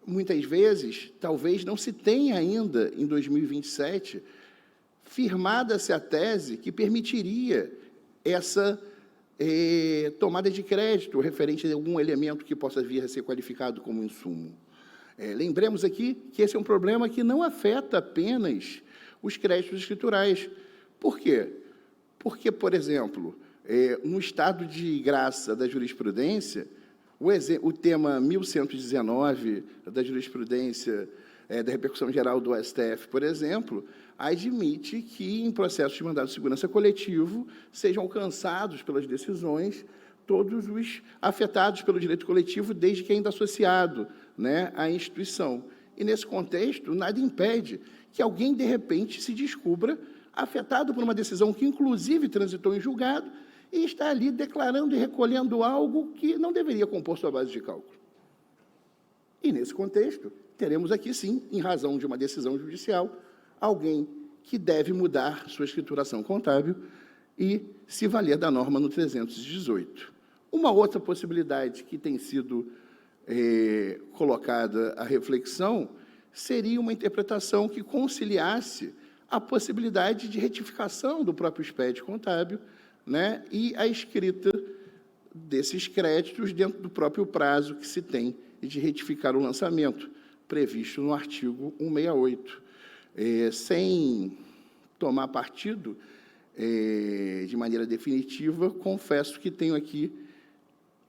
muitas vezes, talvez não se tenha ainda, em 2027, firmada-se a tese que permitiria essa tomada de crédito referente a algum elemento que possa vir a ser qualificado como insumo. Lembremos aqui que esse é um problema que não afeta apenas os créditos escriturais. Por quê? Porque, por exemplo, no estado de graça da jurisprudência, o tema 1119 da jurisprudência da repercussão geral do STF, por exemplo, admite que, em processo de mandado de segurança coletivo, sejam alcançados pelas decisões todos os afetados pelo direito coletivo, desde que ainda associado, né, à instituição. E, nesse contexto, nada impede que alguém, de repente, se descubra afetado por uma decisão que, inclusive, transitou em julgado e está ali declarando e recolhendo algo que não deveria compor sua base de cálculo. E, nesse contexto, teremos aqui, sim, em razão de uma decisão judicial, alguém que deve mudar sua escrituração contábil e se valer da norma no 318. Uma outra possibilidade que tem sido colocada à reflexão seria uma interpretação que conciliasse a possibilidade de retificação do próprio expediente contábil, né, e a escrita desses créditos dentro do próprio prazo que se tem de retificar o lançamento, previsto no artigo 168. Sem tomar partido de maneira definitiva, confesso que tenho aqui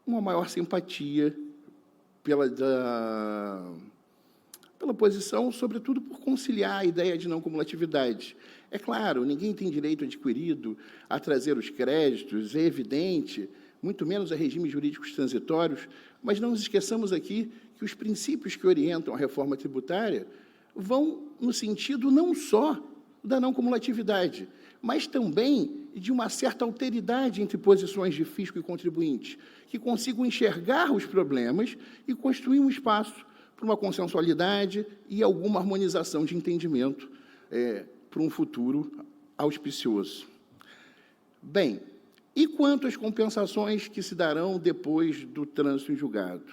uma maior simpatia pela posição, sobretudo por conciliar a ideia de não cumulatividade. É claro, ninguém tem direito adquirido a trazer os créditos, é evidente, muito menos a regimes jurídicos transitórios, mas não nos esqueçamos aqui que os princípios que orientam a reforma tributária vão no sentido não só da não cumulatividade, mas também de uma certa alteridade entre posições de fisco e contribuinte, que consigam enxergar os problemas e construir um espaço para uma consensualidade e alguma harmonização de entendimento para um futuro auspicioso. Bem, e quanto às compensações que se darão depois do trânsito em julgado?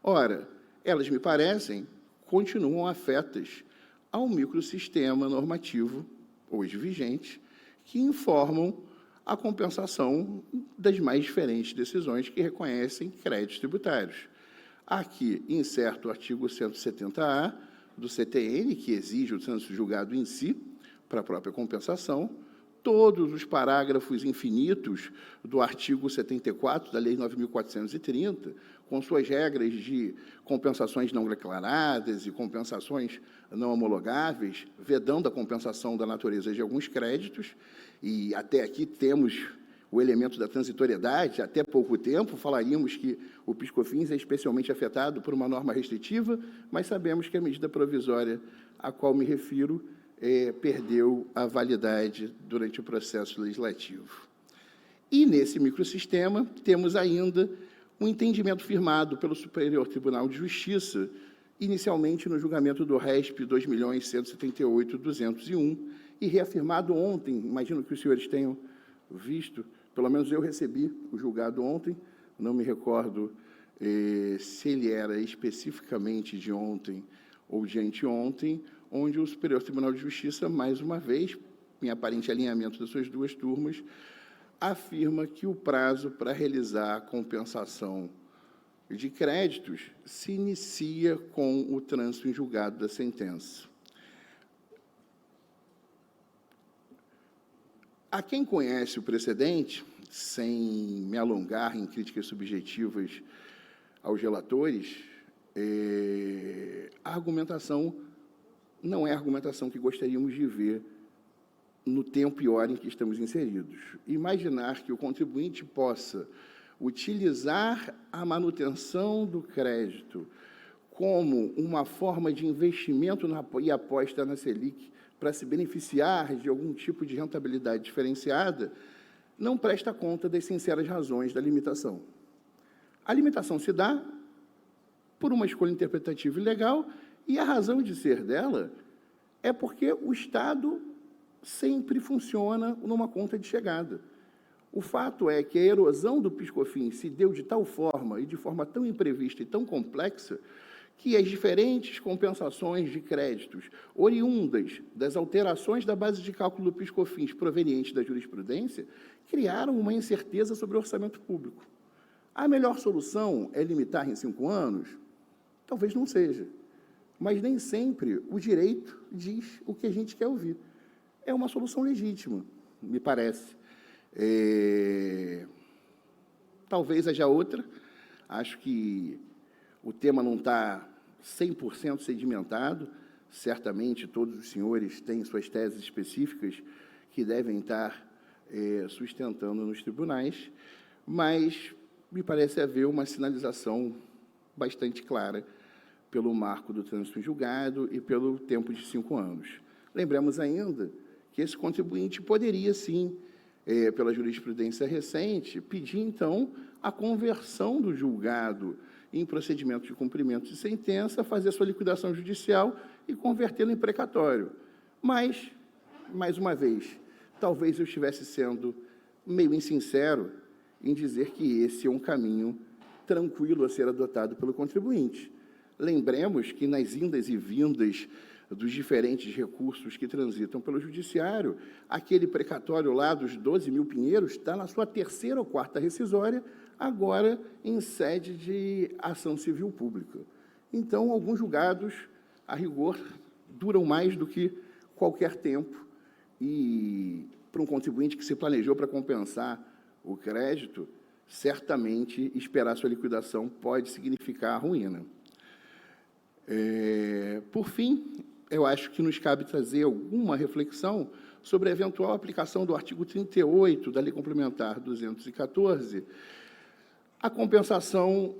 Ora, elas, me parecem, continuam afetas ao microsistema normativo, hoje vigente, que informam a compensação das mais diferentes decisões que reconhecem créditos tributários. Aqui, incerto o artigo 170-A do CTN, que exige o trânsito julgado em si, para a própria compensação, todos os parágrafos infinitos do artigo 74 da Lei 9.430, com suas regras de compensações não declaradas e compensações não homologáveis, vedando a compensação da natureza de alguns créditos, e até aqui temos o elemento da transitoriedade. Até pouco tempo falaríamos que o PIS/COFINS é especialmente afetado por uma norma restritiva, mas sabemos que a medida provisória a qual me refiro perdeu a validade durante o processo legislativo. E, nesse microsistema, temos ainda um entendimento firmado pelo Superior Tribunal de Justiça, inicialmente no julgamento do RESP 2.178.201, e reafirmado ontem, imagino que os senhores tenham visto, pelo menos eu recebi o julgado ontem, não me recordo se ele era especificamente de ontem ou de anteontem, onde o Superior Tribunal de Justiça, mais uma vez, em aparente alinhamento das suas duas turmas, afirma que o prazo para realizar a compensação de créditos se inicia com o trânsito em julgado da sentença. A quem conhece o precedente, sem me alongar em críticas subjetivas aos relatores, a argumentação não é a argumentação que gostaríamos de ver no tempo e hora em que estamos inseridos. Imaginar que o contribuinte possa utilizar a manutenção do crédito como uma forma de investimento e aposta na Selic para se beneficiar de algum tipo de rentabilidade diferenciada, não presta conta das sinceras razões da limitação. A limitação se dá por uma escolha interpretativa e legal, e a razão de ser dela é porque o Estado sempre funciona numa conta de chegada. O fato é que a erosão do PIS/COFINS se deu de tal forma e de forma tão imprevista e tão complexa que as diferentes compensações de créditos oriundas das alterações da base de cálculo do PIS/COFINS provenientes da jurisprudência criaram uma incerteza sobre o orçamento público. A melhor solução é limitar em 5 anos? Talvez não seja, mas nem sempre o direito diz o que a gente quer ouvir. É uma solução legítima, me parece. Talvez haja outra. Acho que o tema não está 100% sedimentado. Certamente todos os senhores têm suas teses específicas que devem estar sustentando nos tribunais, mas me parece haver uma sinalização bastante clara pelo marco do trânsito em julgado e pelo tempo de 5 anos. Lembramos ainda que esse contribuinte poderia, sim, pela jurisprudência recente, pedir, então, a conversão do julgado em procedimento de cumprimento de sentença, fazer a sua liquidação judicial e convertê-lo em precatório. Mas, mais uma vez, talvez eu estivesse sendo meio insincero em dizer que esse é um caminho tranquilo a ser adotado pelo contribuinte. Lembremos que nas indas e vindas dos diferentes recursos que transitam pelo judiciário, aquele precatório lá dos 12 mil pinheiros está na sua 3ª ou 4ª rescisória, agora em sede de ação civil pública. Então, alguns julgados, a rigor, duram mais do que qualquer tempo, e para um contribuinte que se planejou para compensar o crédito, certamente esperar sua liquidação pode significar a ruína. Por fim, eu acho que nos cabe trazer alguma reflexão sobre a eventual aplicação do artigo 38 da Lei Complementar 214, a compensação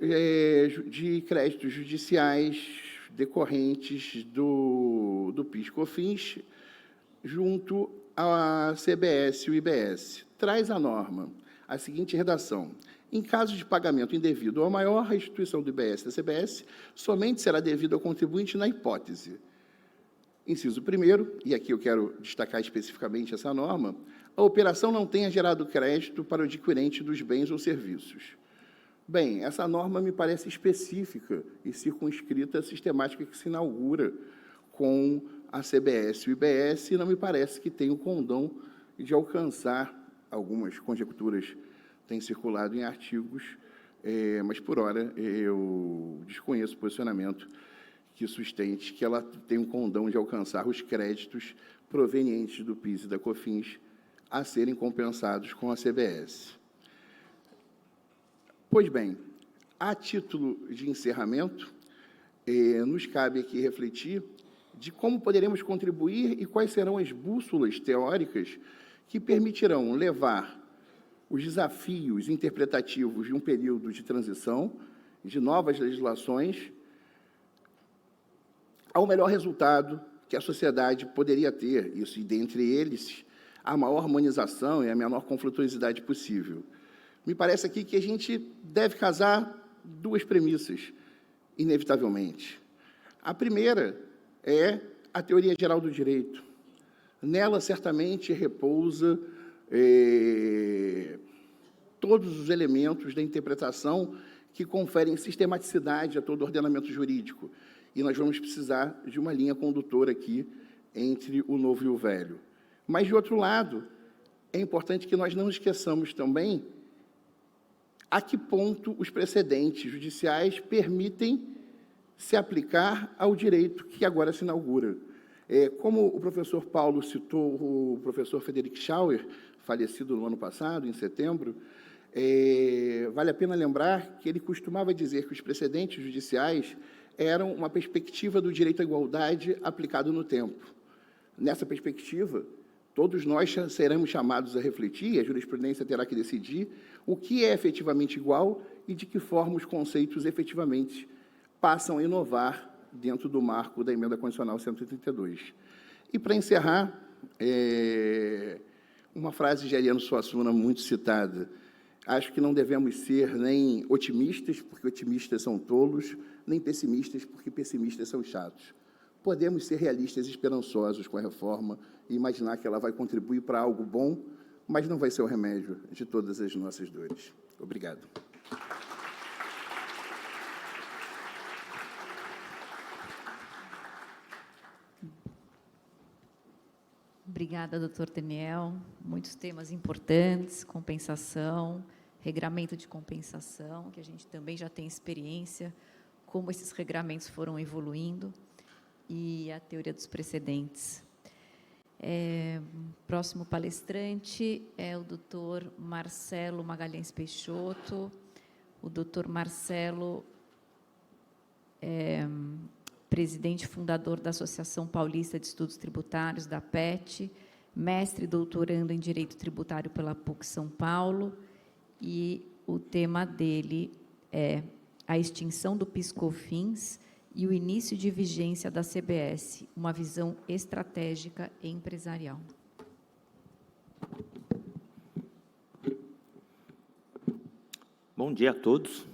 de créditos judiciais decorrentes do PIS/COFINS junto à CBS e o IBS. Traz a norma a seguinte redação: em caso de pagamento indevido ou maior, a restituição do IBS e da CBS somente será devida ao contribuinte na hipótese. Inciso 1º, e aqui eu quero destacar especificamente essa norma, a operação não tenha gerado crédito para o adquirente dos bens ou serviços. Bem, essa norma me parece específica e circunscrita, sistemática, que se inaugura com a CBS e o IBS, e não me parece que tenha o condão de alcançar, algumas conjecturas têm circulado em artigos, mas, por hora, eu desconheço o posicionamento que sustente que ela tem um condão de alcançar os créditos provenientes do PIS e da COFINS a serem compensados com a CBS. Pois bem, a título de encerramento, nos cabe aqui refletir de como poderemos contribuir e quais serão as bússolas teóricas que permitirão levar os desafios interpretativos de um período de transição, de novas legislações, ao melhor resultado que a sociedade poderia ter, isso, e dentre eles, a maior harmonização e a menor conflituosidade possível. Me parece aqui que a gente deve casar 2 premissas, inevitavelmente. A primeira é a teoria geral do direito. Nela, certamente, repousa todos os elementos da interpretação que conferem sistematicidade a todo o ordenamento jurídico. E nós vamos precisar de uma linha condutora aqui entre o novo e o velho. Mas, de outro lado, é importante que nós não esqueçamos também a que ponto os precedentes judiciais permitem se aplicar ao direito que agora se inaugura. Como o professor Paulo citou o professor Frederic Schauer, falecido no ano passado, em setembro, vale a pena lembrar que ele costumava dizer que os precedentes judiciais eram uma perspectiva do direito à igualdade aplicado no tempo. Nessa perspectiva, todos nós seremos chamados a refletir, a jurisprudência terá que decidir o que é efetivamente igual e de que forma os conceitos efetivamente passam a inovar dentro do marco da Emenda Constitucional 132. E, para encerrar, uma frase de Ariano Suassuna muito citada: acho que não devemos ser nem otimistas, porque otimistas são tolos, nem pessimistas, porque pessimistas são chatos. Podemos ser realistas e esperançosos com a reforma e imaginar que ela vai contribuir para algo bom, mas não vai ser o remédio de todas as nossas dores. Obrigado. Obrigada, doutor Daniel. Muitos temas importantes, compensação, regramento de compensação, que a gente também já tem experiência, como esses regramentos foram evoluindo, e a teoria dos precedentes. Próximo palestrante é o doutor Marcelo Magalhães Peixoto. O doutor Marcelo presidente e fundador da Associação Paulista de Estudos Tributários, da PET, mestre e doutorando em Direito Tributário pela PUC São Paulo, e o tema dele é a extinção do PIS/COFINS e o início de vigência da CBS, uma visão estratégica e empresarial. Bom dia a todos.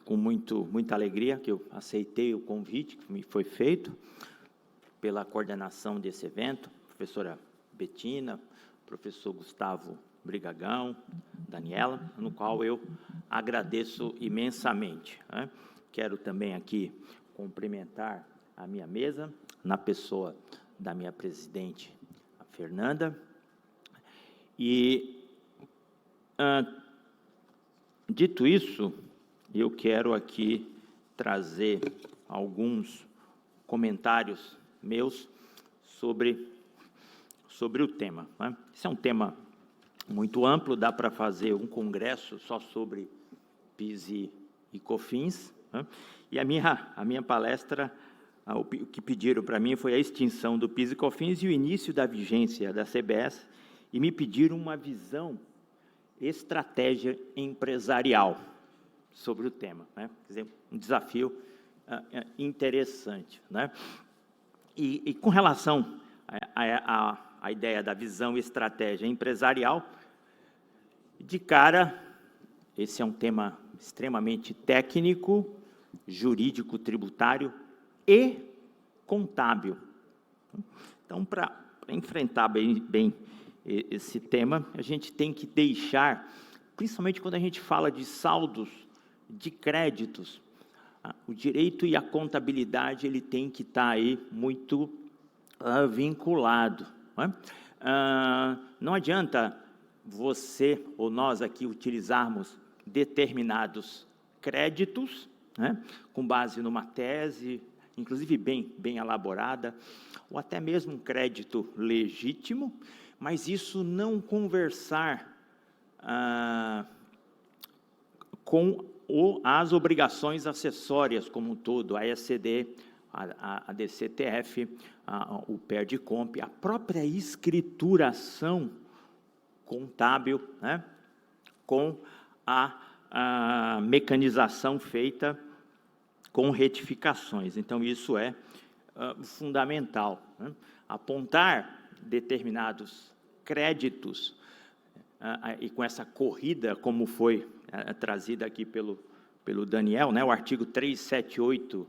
Com muita alegria que eu aceitei o convite que me foi feito pela coordenação desse evento, professora Betina, professor Gustavo Brigagão, Daniela, no qual eu agradeço imensamente. Quero também aqui cumprimentar a minha mesa, na pessoa da minha presidente, a Fernanda, e, dito isso, eu quero aqui trazer alguns comentários meus sobre o tema. Esse é um tema muito amplo, dá para fazer um congresso só sobre PIS e COFINS, e a minha palestra, o que pediram para mim foi a extinção do PIS e COFINS e o início da vigência da CBS, e me pediram uma visão estratégia empresarial sobre o tema, Quer dizer, um desafio interessante, E com relação à ideia da visão estratégia empresarial, de cara, esse é um tema extremamente técnico, jurídico, tributário e contábil. Então, para enfrentar bem esse tema, a gente tem que deixar, principalmente quando a gente fala de saldos de créditos, o direito e a contabilidade ele tem que estar aí muito vinculado. Não adianta você ou nós aqui utilizarmos determinados créditos, com base numa tese, inclusive bem elaborada, ou até mesmo um crédito legítimo, mas isso não conversar com as obrigações acessórias como um todo, a ECD, a DCTF, o PERDCOMP, a própria escrituração contábil, com a mecanização feita com retificações. Então, isso é fundamental. Apontar determinados créditos, e com essa corrida, como foi trazida aqui pelo Daniel, o artigo 378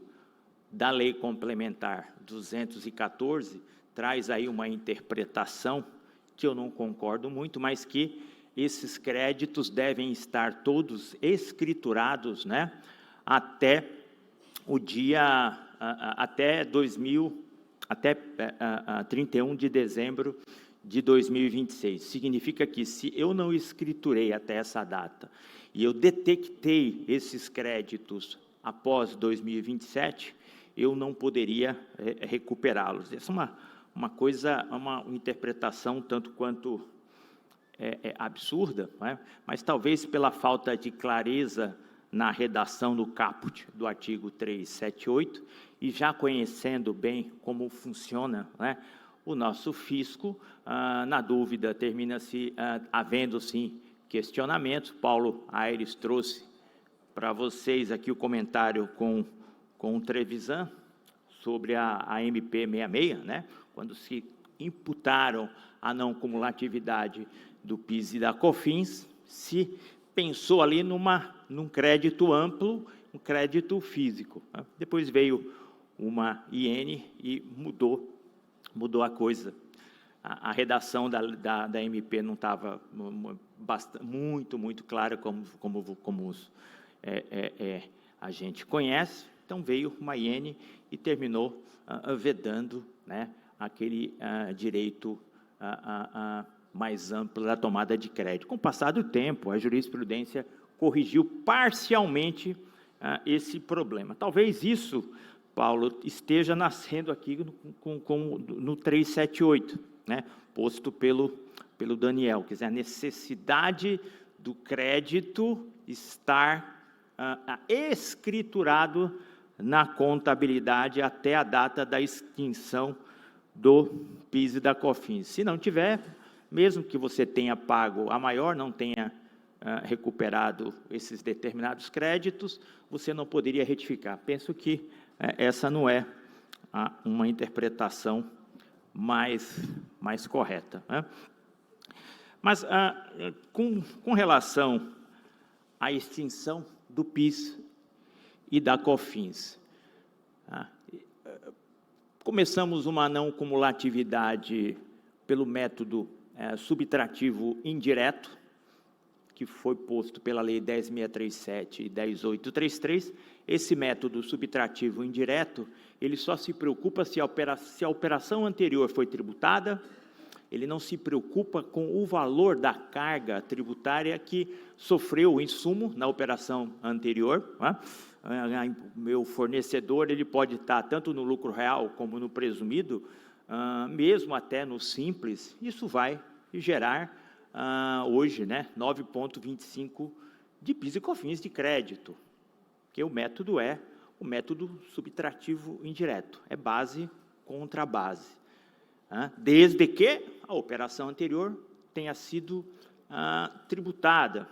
da Lei Complementar 214, traz aí uma interpretação que eu não concordo muito, mas que esses créditos devem estar todos escriturados, até o dia, até até 31 de dezembro de 2026. Significa que, se eu não escriturei até essa data e eu detectei esses créditos após 2027, eu não poderia recuperá-los. Essa é uma interpretação tanto quanto absurda, não é? Mas talvez pela falta de clareza na redação do caput do artigo 378, e já conhecendo bem como funciona, né, o nosso fisco, na dúvida, termina-se havendo, sim, questionamentos. Paulo Aires trouxe para vocês aqui o comentário com o Trevisan sobre a MP 66, né, quando se imputaram a não cumulatividade do PIS e da COFINS, se pensou ali num crédito amplo, um crédito físico, né? Depois veio uma IN e mudou a coisa. A redação da MP não estava muito clara, como a gente conhece, então veio uma IN e terminou vedando, né, aquele direito mais amplo da tomada de crédito. Com o passar do tempo, a jurisprudência corrigiu parcialmente esse problema. Talvez isso, Paulo, esteja nascendo aqui no 378, né, posto pelo Daniel, quer dizer, a necessidade do crédito estar escriturado na contabilidade até a data da extinção do PIS e da COFINS. Se não tiver, mesmo que você tenha pago a maior, não tenha recuperado esses determinados créditos, você não poderia retificar. Penso que essa não é uma interpretação mais correta, né? Mas, com relação à extinção do PIS e da COFINS, começamos uma não cumulatividade pelo método subtrativo indireto, que foi posto pela Lei 10.637 e 10.833. Esse método subtrativo indireto, ele só se preocupa se a operação anterior foi tributada, ele não se preocupa com o valor da carga tributária que sofreu o insumo na operação anterior, né? Meu fornecedor, ele pode estar tanto no lucro real como no presumido, mesmo até no simples. Isso vai gerar hoje, né, 9,25 de PIS e COFINS de crédito, que o método é o método subtrativo indireto, é base contra base, desde que a operação anterior tenha sido tributada.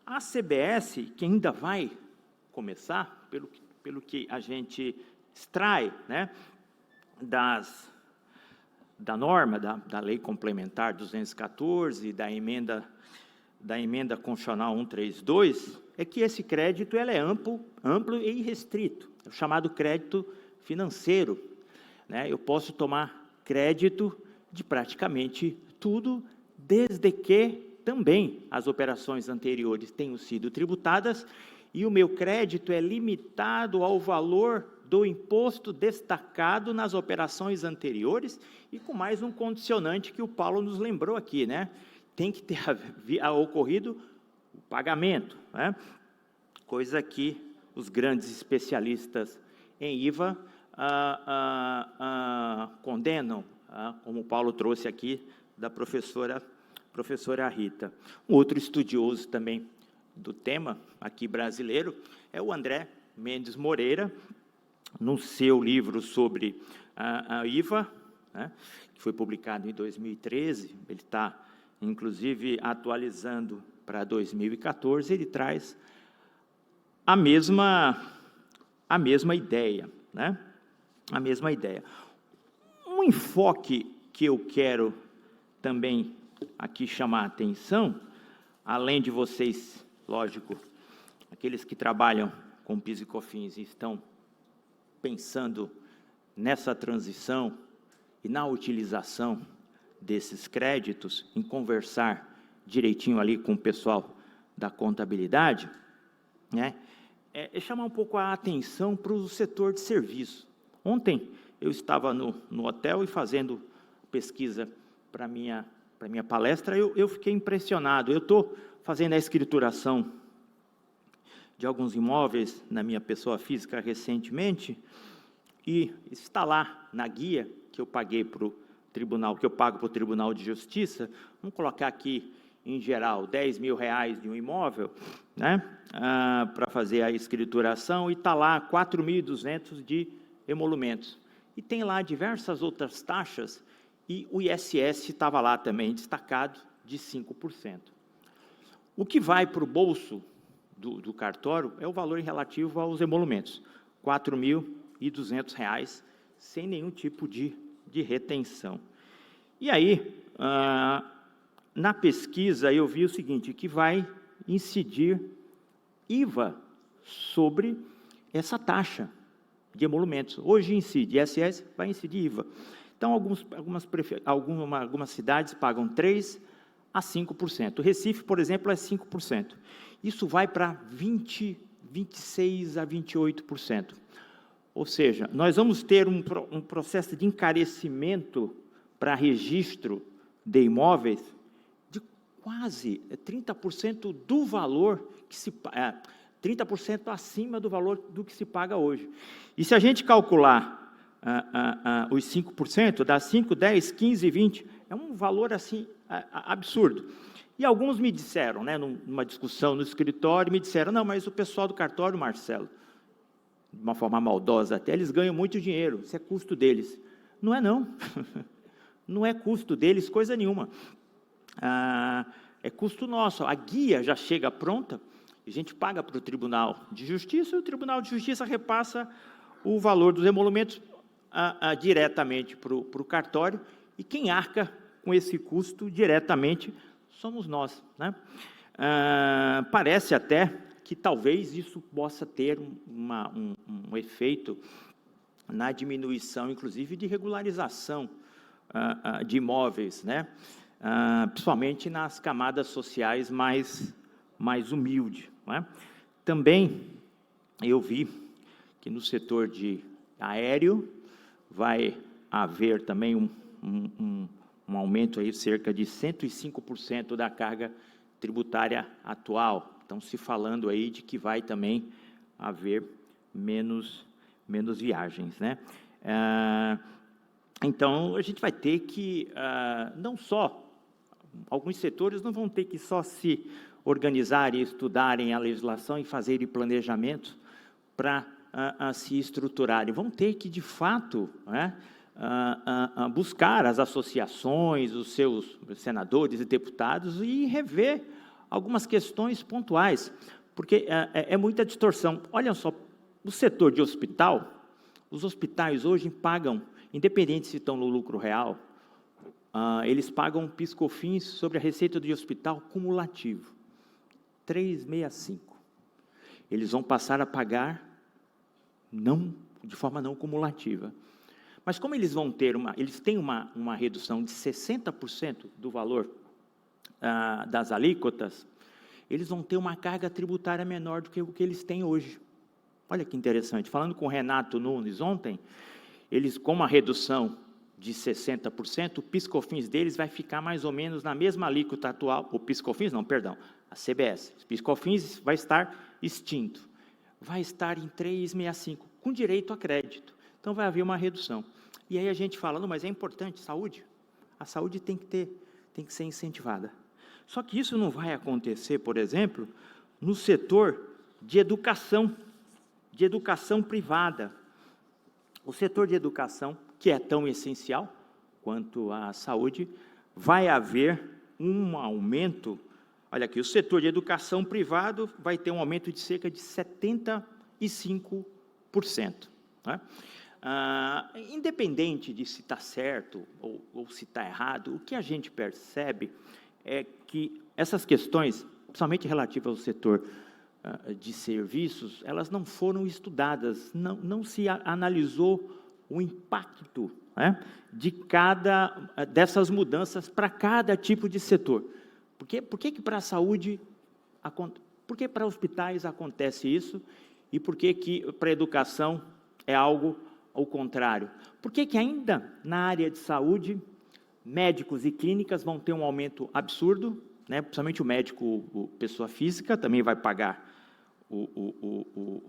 A CBS, que ainda vai começar, pelo que a gente extrai, né, da norma, da Lei Complementar 214, da emenda constitucional 132, é que esse crédito ele é amplo e irrestrito, é o chamado crédito financeiro, né? Eu posso tomar crédito de praticamente tudo, desde que também as operações anteriores tenham sido tributadas e o meu crédito é limitado ao valor do imposto destacado nas operações anteriores e com mais um condicionante que o Paulo nos lembrou aqui, né? Tem que ter ocorrido o pagamento, né? Coisa que os grandes especialistas em IVA condenam, como o Paulo trouxe aqui da professora Rita. Um outro estudioso também do tema aqui brasileiro é o André Mendes Moreira, no seu livro sobre a IVA, né, que foi publicado em 2013, ele está, inclusive, atualizando para 2014, ele traz a mesma ideia, né? A mesma ideia. Um enfoque que eu quero também aqui chamar a atenção, além de vocês, lógico, aqueles que trabalham com PIS e COFINS e estão pensando nessa transição e na utilização desses créditos, em conversar direitinho ali com o pessoal da contabilidade, né, é chamar um pouco a atenção para o setor de serviço. Ontem eu estava no hotel e fazendo pesquisa para minha palestra, eu fiquei impressionado. Eu estou fazendo a escrituração de alguns imóveis na minha pessoa física recentemente, e está lá na guia que eu paguei para o tribunal, que eu pago para o Tribunal de Justiça. Vamos colocar aqui, em geral, R$10.000 de um imóvel, né, para fazer a escrituração, e está lá 4.200 de emolumentos. E tem lá diversas outras taxas, e o ISS estava lá também, destacado, de 5%. O que vai para o bolso do cartório é o valor relativo aos emolumentos, R$4.200, sem nenhum tipo de retenção. E aí, na pesquisa, eu vi o seguinte, que vai incidir IVA sobre essa taxa de emolumentos. Hoje incide ISS, vai incidir IVA. Então, algumas cidades pagam 3% a 5%. O Recife, por exemplo, é 5%. Isso vai para 26% a 28%. Ou seja, nós vamos ter um processo de encarecimento para registro de imóveis de quase 30% do valor que se 30% acima do valor do que se paga hoje. E se a gente calcular os 5%, dá 5, 10, 15, 20, é um valor assim absurdo. E alguns me disseram, né, numa discussão no escritório, me disseram, não, mas o pessoal do cartório, Marcelo, de uma forma maldosa até, eles ganham muito dinheiro, isso é custo deles. Não é não, não é custo deles, coisa nenhuma. É custo nosso, a guia já chega pronta, a gente paga para o Tribunal de Justiça, e o Tribunal de Justiça repassa o valor dos emolumentos diretamente para o cartório, e quem arca com esse custo diretamente somos nós, né? Parece até que talvez isso possa ter um efeito na diminuição, inclusive, de regularização de imóveis, né? Principalmente nas camadas sociais mais humildes, né? Também eu vi que no setor de aéreo vai haver também um aumento aí cerca de 105% da carga tributária atual. Estão se falando aí de que vai também haver menos viagens, né? Então, a gente vai ter que, não só, alguns setores não vão ter que só se organizarem, estudarem a legislação e fazerem planejamento para se estruturarem. Vão ter que, de fato, né, buscar as associações, os seus senadores e deputados e rever algumas questões pontuais, porque é muita distorção. Olha só, o setor de hospital, os hospitais hoje pagam, independente se estão no lucro real, eles pagam PIS/COFINS sobre a receita de hospital cumulativo, 365. Eles vão passar a pagar de forma não cumulativa. Mas como eles vão ter eles têm uma redução de 60% do valor das alíquotas, eles vão ter uma carga tributária menor do que o que eles têm hoje. Olha que interessante. Falando com o Renato Nunes ontem, eles, com uma redução de 60%, o PIS/COFINS deles vai ficar mais ou menos na mesma alíquota atual. O PIS/COFINS, não, perdão, a CBS. O PIS/COFINS vai estar extinto. Vai estar em 365, com direito a crédito. Então, vai haver uma redução. E aí a gente fala, não, mas é importante, saúde. A saúde tem que ser incentivada. Só que isso não vai acontecer, por exemplo, no setor de educação privada. O setor de educação, que é tão essencial quanto a saúde, vai haver um aumento. Olha aqui, o setor de educação privado vai ter um aumento de cerca de 75%. Né? Independente de se está certo ou se está errado, o que a gente percebe é que essas questões, principalmente relativas ao setor de serviços, elas não foram estudadas, não se analisou o impacto, né, dessas mudanças para cada tipo de setor. Por que para a saúde, por que para hospitais acontece isso, e por que para a educação é algo ao contrário? Por que ainda na área de saúde, médicos e clínicas vão ter um aumento absurdo, né? Principalmente o médico, pessoa física, também vai pagar,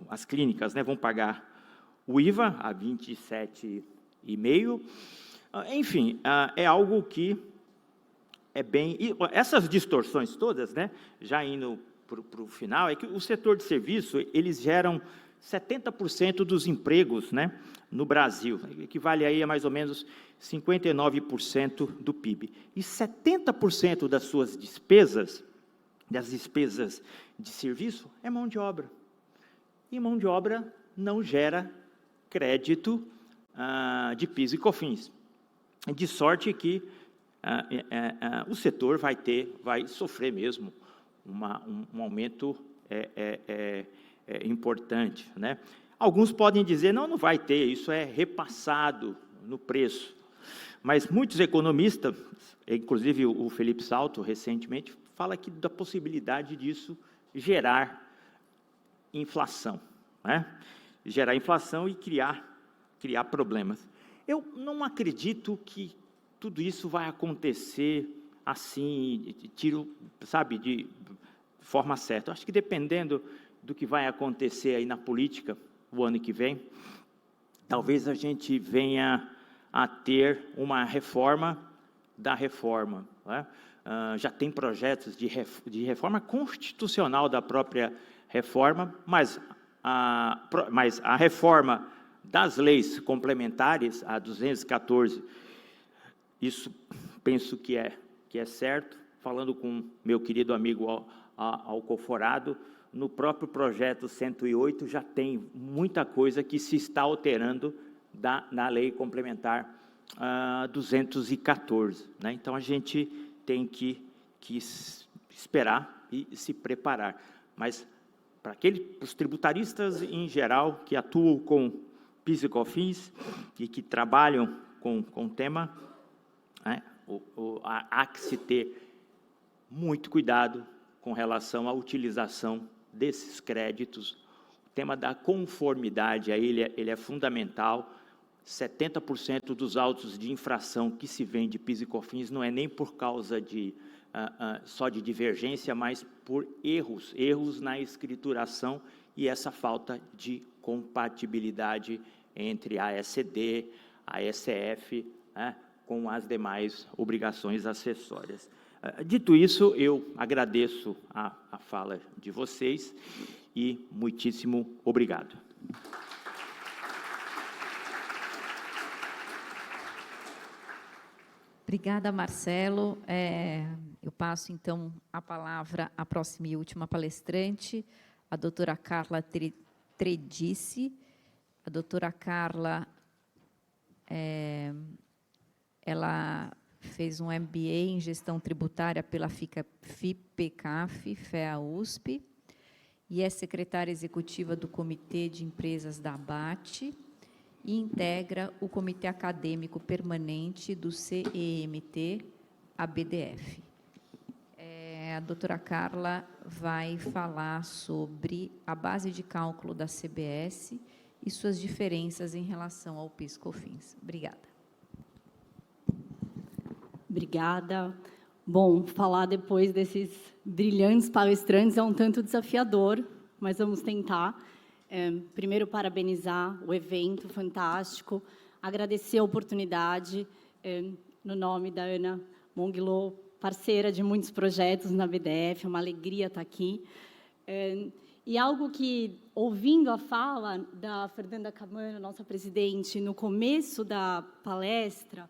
as clínicas, né, vão pagar o IVA a 27,5%. Enfim, é algo que é bem... Essas distorções todas, né, já indo para o final, é que o setor de serviço, eles geram 70% dos empregos, né, no Brasil, equivale aí a mais ou menos 59% do PIB. E 70% das suas despesas, das despesas de serviço, é mão de obra. E mão de obra não gera crédito de PIS e COFINS. De sorte que o setor vai sofrer mesmo um aumento importante, né? Alguns podem dizer, não vai ter, isso é repassado no preço. Mas muitos economistas, inclusive o Felipe Salto, recentemente, fala aqui da possibilidade disso gerar inflação, né? Gerar inflação e criar problemas. Eu não acredito que tudo isso vai acontecer assim, de forma certa. Eu acho que dependendo do que vai acontecer aí na política o ano que vem, talvez a gente venha a ter uma reforma da reforma, né? Já tem projetos de reforma constitucional da própria reforma, mas a reforma das leis complementares, a 214, isso penso que é certo. Falando com meu querido amigo Alcoforado, no próprio projeto 108 já tem muita coisa que se está alterando na lei complementar 214, né? Então, a gente tem que esperar e se preparar. Mas, para os tributaristas em geral, que atuam com PIS e COFINS e que trabalham com o tema, né, há que se ter muito cuidado com relação à utilização desses créditos. O tema da conformidade, aí ele é fundamental. 70% dos autos de infração que se vê de PIS e COFINS não é nem por causa só de divergência, mas por erros na escrituração e essa falta de compatibilidade entre a ECD, a ECF, né, com as demais obrigações acessórias. Dito isso, eu agradeço a fala de vocês e muitíssimo obrigado. Obrigada, Marcelo. Eu passo, então, a palavra à próxima e última palestrante, a doutora Carla Tredici. A doutora Carla, ela fez um MBA em Gestão Tributária pela FIPECAF, FEA-USP, e é secretária executiva do Comitê de Empresas da ABAT, e integra o Comitê Acadêmico Permanente do CEMT, a BDF. A doutora Carla vai falar sobre a base de cálculo da CBS e suas diferenças em relação ao PIS/COFINS. Obrigada. Obrigada. Bom, falar depois desses brilhantes palestrantes é um tanto desafiador, mas vamos tentar. Primeiro, parabenizar o evento fantástico, agradecer a oportunidade, no nome da Ana Monguilot, parceira de muitos projetos na BDF, é uma alegria estar aqui. E algo que, ouvindo a fala da Fernanda Camano, nossa presidente, no começo da palestra,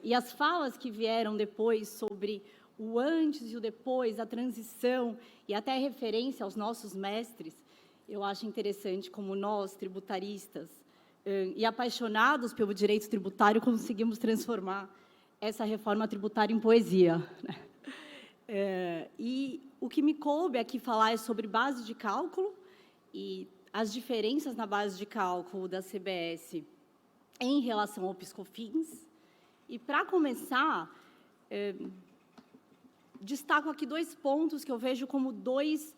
e as falas que vieram depois sobre o antes e o depois, a transição, e até referência aos nossos mestres, eu acho interessante como nós, tributaristas, e apaixonados pelo direito tributário, conseguimos transformar essa reforma tributária em poesia. E o que me coube aqui falar é sobre base de cálculo e as diferenças na base de cálculo da CBS em relação ao PIS/COFINS. E, para começar, destaco aqui 2 pontos que eu vejo como 2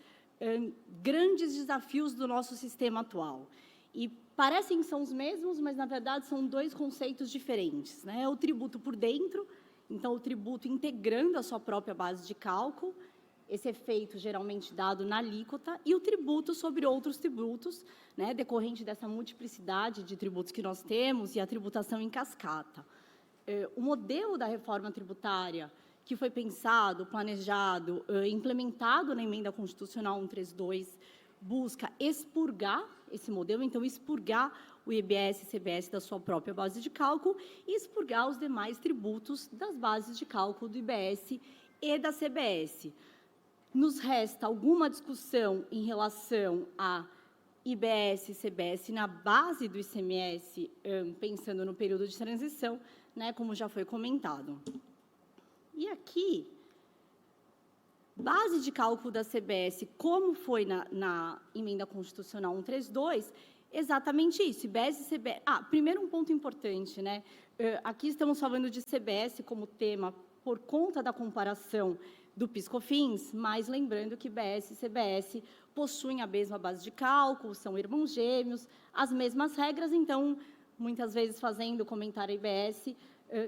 grandes desafios do nosso sistema atual. E, parecem que são os mesmos, mas, na verdade, são dois conceitos diferentes, né? O tributo por dentro, então, o tributo integrando a sua própria base de cálculo, esse efeito geralmente dado na alíquota, e o tributo sobre outros tributos, né, decorrente dessa multiplicidade de tributos que nós temos e a tributação em cascata. O modelo da reforma tributária que foi pensado, planejado, implementado na Emenda Constitucional 132, busca expurgar esse modelo, então, expurgar o IBS e CBS da sua própria base de cálculo e expurgar os demais tributos das bases de cálculo do IBS e da CBS. Nos resta alguma discussão em relação a IBS e CBS na base do ICMS, pensando no período de transição, né, como já foi comentado. E aqui, base de cálculo da CBS, como foi na Emenda Constitucional 132, exatamente isso, IBS e CBS. Primeiro um ponto importante, né? Aqui estamos falando de CBS como tema por conta da comparação do PIS/COFINS, mas lembrando que IBS e CBS possuem a mesma base de cálculo, são irmãos gêmeos, as mesmas regras, então, muitas vezes fazendo comentário IBS,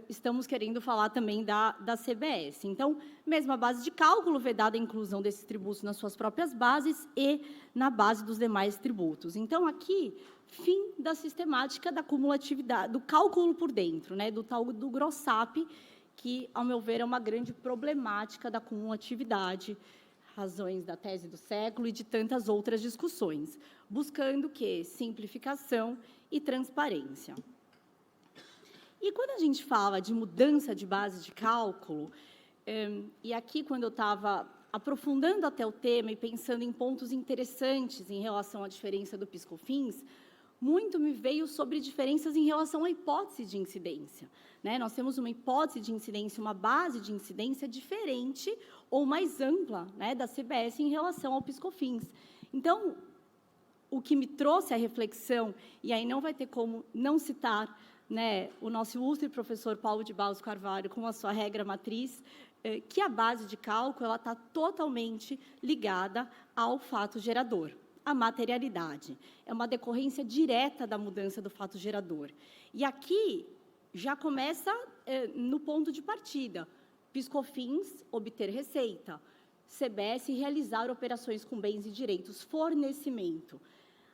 estamos querendo falar também da CBS. Então, mesma base de cálculo, vedada a inclusão desses tributos nas suas próprias bases e na base dos demais tributos. Então, aqui, fim da sistemática da cumulatividade, do cálculo por dentro, né, do tal do GROSSAP, que, ao meu ver, é uma grande problemática da cumulatividade, razões da tese do século e de tantas outras discussões, buscando o quê? Simplificação e transparência. E quando a gente fala de mudança de base de cálculo, e aqui, quando eu estava aprofundando até o tema e pensando em pontos interessantes em relação à diferença do PIS/COFINS, muito me veio sobre diferenças em relação à hipótese de incidência, né? Nós temos uma hipótese de incidência, uma base de incidência diferente ou mais ampla, né, da CBS em relação ao PIS/COFINS. Então, o que me trouxe a reflexão, e aí não vai ter como não citar, né, o nosso ilustre professor Paulo de Barros Carvalho com a sua regra matriz, que a base de cálculo ela está totalmente ligada ao fato gerador. A materialidade é uma decorrência direta da mudança do fato gerador. E aqui já começa no ponto de partida. PIS/COFINS, obter receita. CBS, realizar operações com bens e direitos. Fornecimento.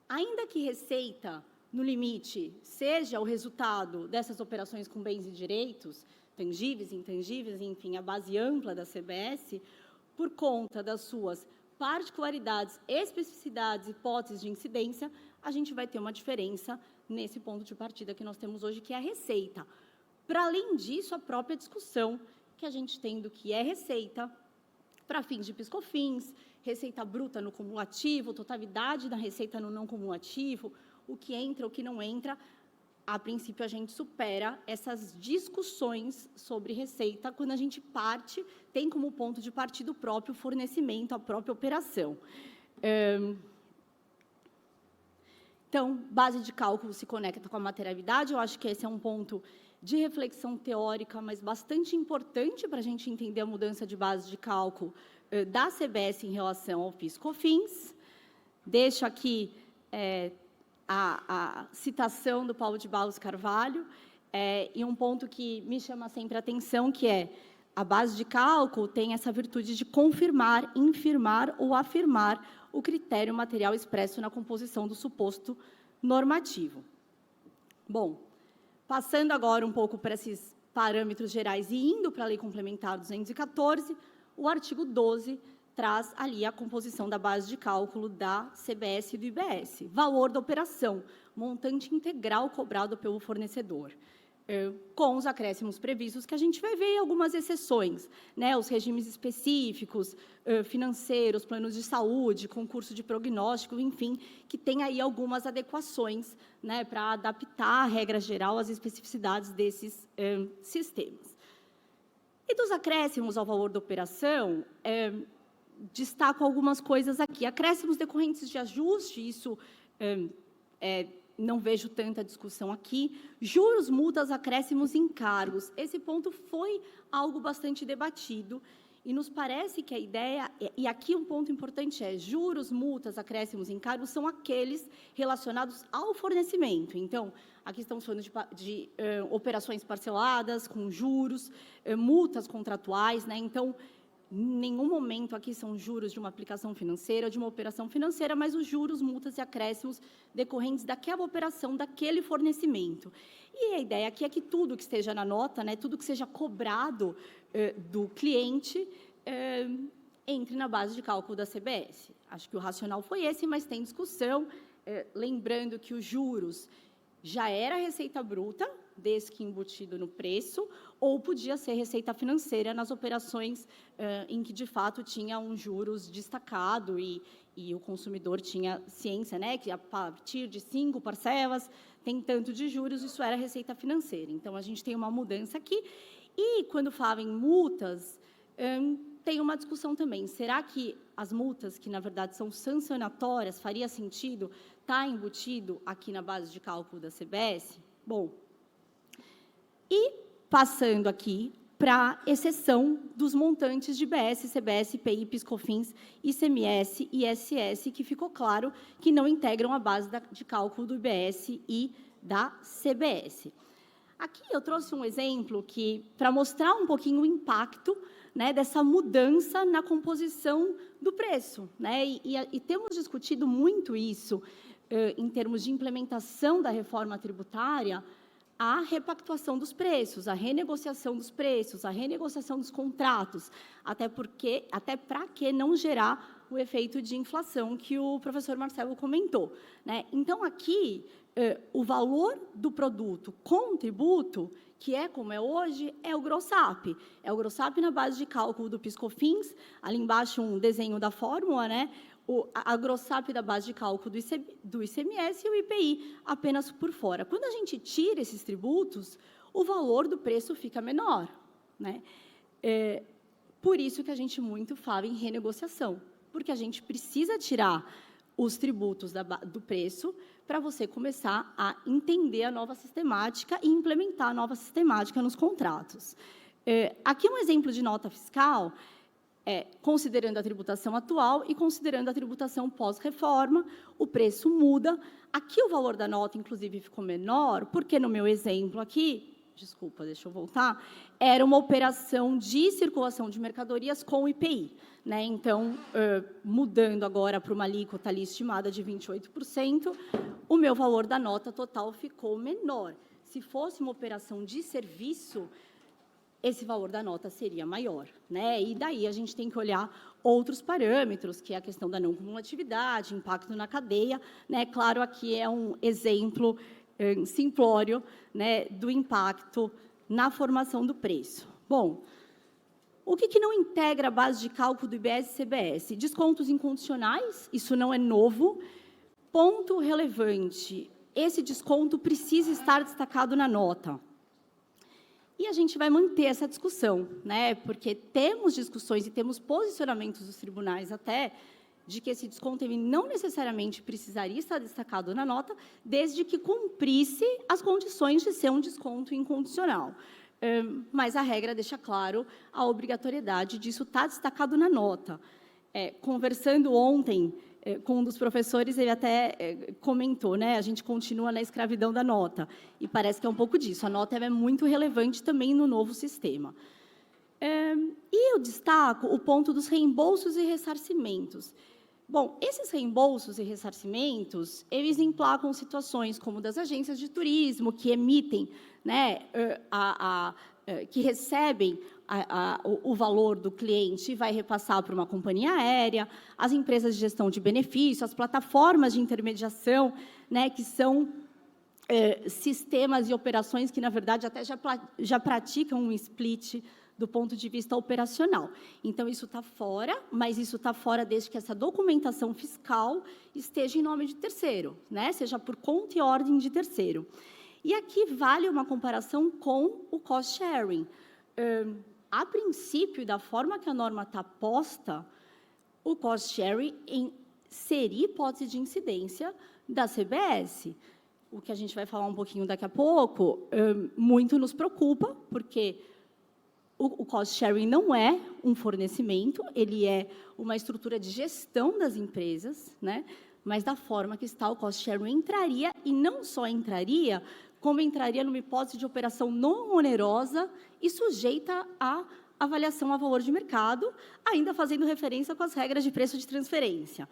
Ainda que receita, no limite, seja o resultado dessas operações com bens e direitos, tangíveis, intangíveis, enfim, a base ampla da CBS, por conta das suas particularidades, especificidades, hipóteses de incidência, a gente vai ter uma diferença nesse ponto de partida que nós temos hoje, que é a receita. Para além disso, a própria discussão que a gente tem do que é receita, para fins de PIS/COFINS, receita bruta no cumulativo, totalidade da receita no não cumulativo, o que entra, o que não entra. A princípio, a gente supera essas discussões sobre receita quando a gente tem como ponto de partida o próprio fornecimento, a própria operação. Então, base de cálculo se conecta com a materialidade. Eu acho que esse é um ponto de reflexão teórica, mas bastante importante para a gente entender a mudança de base de cálculo da CBS em relação ao PIS/COFINS. Deixo aqui a citação do Paulo de Barros Carvalho, e um ponto que me chama sempre a atenção, que é a base de cálculo tem essa virtude de confirmar, infirmar ou afirmar o critério material expresso na composição do suposto normativo. Bom, passando agora um pouco para esses parâmetros gerais e indo para a Lei Complementar 214, o artigo 12 traz ali a composição da base de cálculo da CBS e do IBS. Valor da operação, montante integral cobrado pelo fornecedor, com os acréscimos previstos, que a gente vai ver algumas exceções, né? Os regimes específicos, financeiros, planos de saúde, concurso de prognóstico, enfim, que tem aí algumas adequações, né, para adaptar a regra geral às especificidades desses sistemas. E dos acréscimos ao valor da operação, destaco algumas coisas aqui. Acréscimos decorrentes de ajuste, isso não vejo tanta discussão aqui. Juros, multas, acréscimos e encargos. Esse ponto foi algo bastante debatido. E nos parece que a ideia, e aqui um ponto importante é, juros, multas, acréscimos, encargos são aqueles relacionados ao fornecimento. Então, aqui estamos falando de operações parceladas, com juros, multas contratuais, né? Então, em nenhum momento aqui são juros de uma aplicação financeira ou de uma operação financeira, mas os juros, multas e acréscimos decorrentes daquela operação, daquele fornecimento. E a ideia aqui é que tudo que esteja na nota, né, tudo que seja cobrado do cliente, entre na base de cálculo da CBS. Acho que o racional foi esse, mas tem discussão, lembrando que os juros já era receita bruta, desde que embutido no preço, ou podia ser receita financeira nas operações em que, de fato, tinha um juros destacado e o consumidor tinha ciência, né, que a partir de 5 parcelas tem tanto de juros, isso era receita financeira. Então, a gente tem uma mudança aqui. E, quando falava em multas, tem uma discussão também. Será que as multas, que, na verdade, são sancionatórias, faria sentido estar embutido aqui na base de cálculo da CBS? Bom, e passando aqui para a exceção dos montantes de IBS, CBS, IPI, PIS/COFINS, ICMS e ISS, que ficou claro que não integram a base de cálculo do IBS e da CBS. Aqui eu trouxe um exemplo para mostrar um pouquinho o impacto, né, dessa mudança na composição do preço, né? E temos discutido muito isso em termos de implementação da reforma tributária, a repactuação dos preços, a renegociação dos preços, a renegociação dos contratos, até para que não gerar o efeito de inflação que o professor Marcelo comentou, né? Então, aqui, o valor do produto com tributo, que é como é hoje, é o GROSSAP. É o GROSSAP na base de cálculo do PIS/COFINS, ali embaixo um desenho da fórmula, né? A GROSSAP da base de cálculo do ICMS e o IPI apenas por fora. Quando a gente tira esses tributos, o valor do preço fica menor, né? Por isso que a gente muito fala em renegociação, porque a gente precisa tirar os tributos do preço para você começar a entender a nova sistemática e implementar a nova sistemática nos contratos. Aqui um exemplo de nota fiscal, considerando a tributação atual e considerando a tributação pós-reforma, o preço muda. Aqui o valor da nota, inclusive, ficou menor, porque no meu exemplo aqui, desculpa, deixa eu voltar, era uma operação de circulação de mercadorias com IPI, né? Então, mudando agora para uma alíquota ali estimada de 28%, o meu valor da nota total ficou menor. Se fosse uma operação de serviço, esse valor da nota seria maior, né? E daí a gente tem que olhar outros parâmetros, que é a questão da não cumulatividade, impacto na cadeia, né? Claro, aqui é um exemplo simplório, né, do impacto na formação do preço. Bom, o que não integra a base de cálculo do IBS e CBS? Descontos incondicionais, isso não é novo. Ponto relevante, esse desconto precisa estar destacado na nota. E a gente vai manter essa discussão, né? Porque temos discussões e temos posicionamentos dos tribunais até de que esse desconto ele não necessariamente precisaria estar destacado na nota, desde que cumprisse as condições de ser um desconto incondicional. Mas a regra deixa claro a obrigatoriedade disso estar destacado na nota. Conversando ontem com um dos professores, ele até comentou, né, a gente continua na escravidão da nota, e parece que é um pouco disso. A nota é muito relevante também no novo sistema. E eu destaco o ponto dos reembolsos e ressarcimentos. Bom, esses reembolsos e ressarcimentos, eles emplacam situações como das agências de turismo, que emitem, né, que recebem o valor do cliente e vai repassar para uma companhia aérea, as empresas de gestão de benefício, as plataformas de intermediação, né, que são sistemas e operações que, na verdade, até já praticam um split do ponto de vista operacional. Então, isso está fora, mas isso está fora desde que essa documentação fiscal esteja em nome de terceiro, né? Seja por conta e ordem de terceiro. E aqui vale uma comparação com o cost sharing. A princípio, da forma que a norma está posta, o cost sharing seria hipótese de incidência da CBS. O que a gente vai falar um pouquinho daqui a pouco, muito nos preocupa, porque o cost sharing não é um fornecimento, ele é uma estrutura de gestão das empresas, né? Mas da forma que está, o cost sharing entraria, e não só entraria, como entraria numa hipótese de operação não onerosa e sujeita à avaliação a valor de mercado, ainda fazendo referência com as regras de preço de transferência.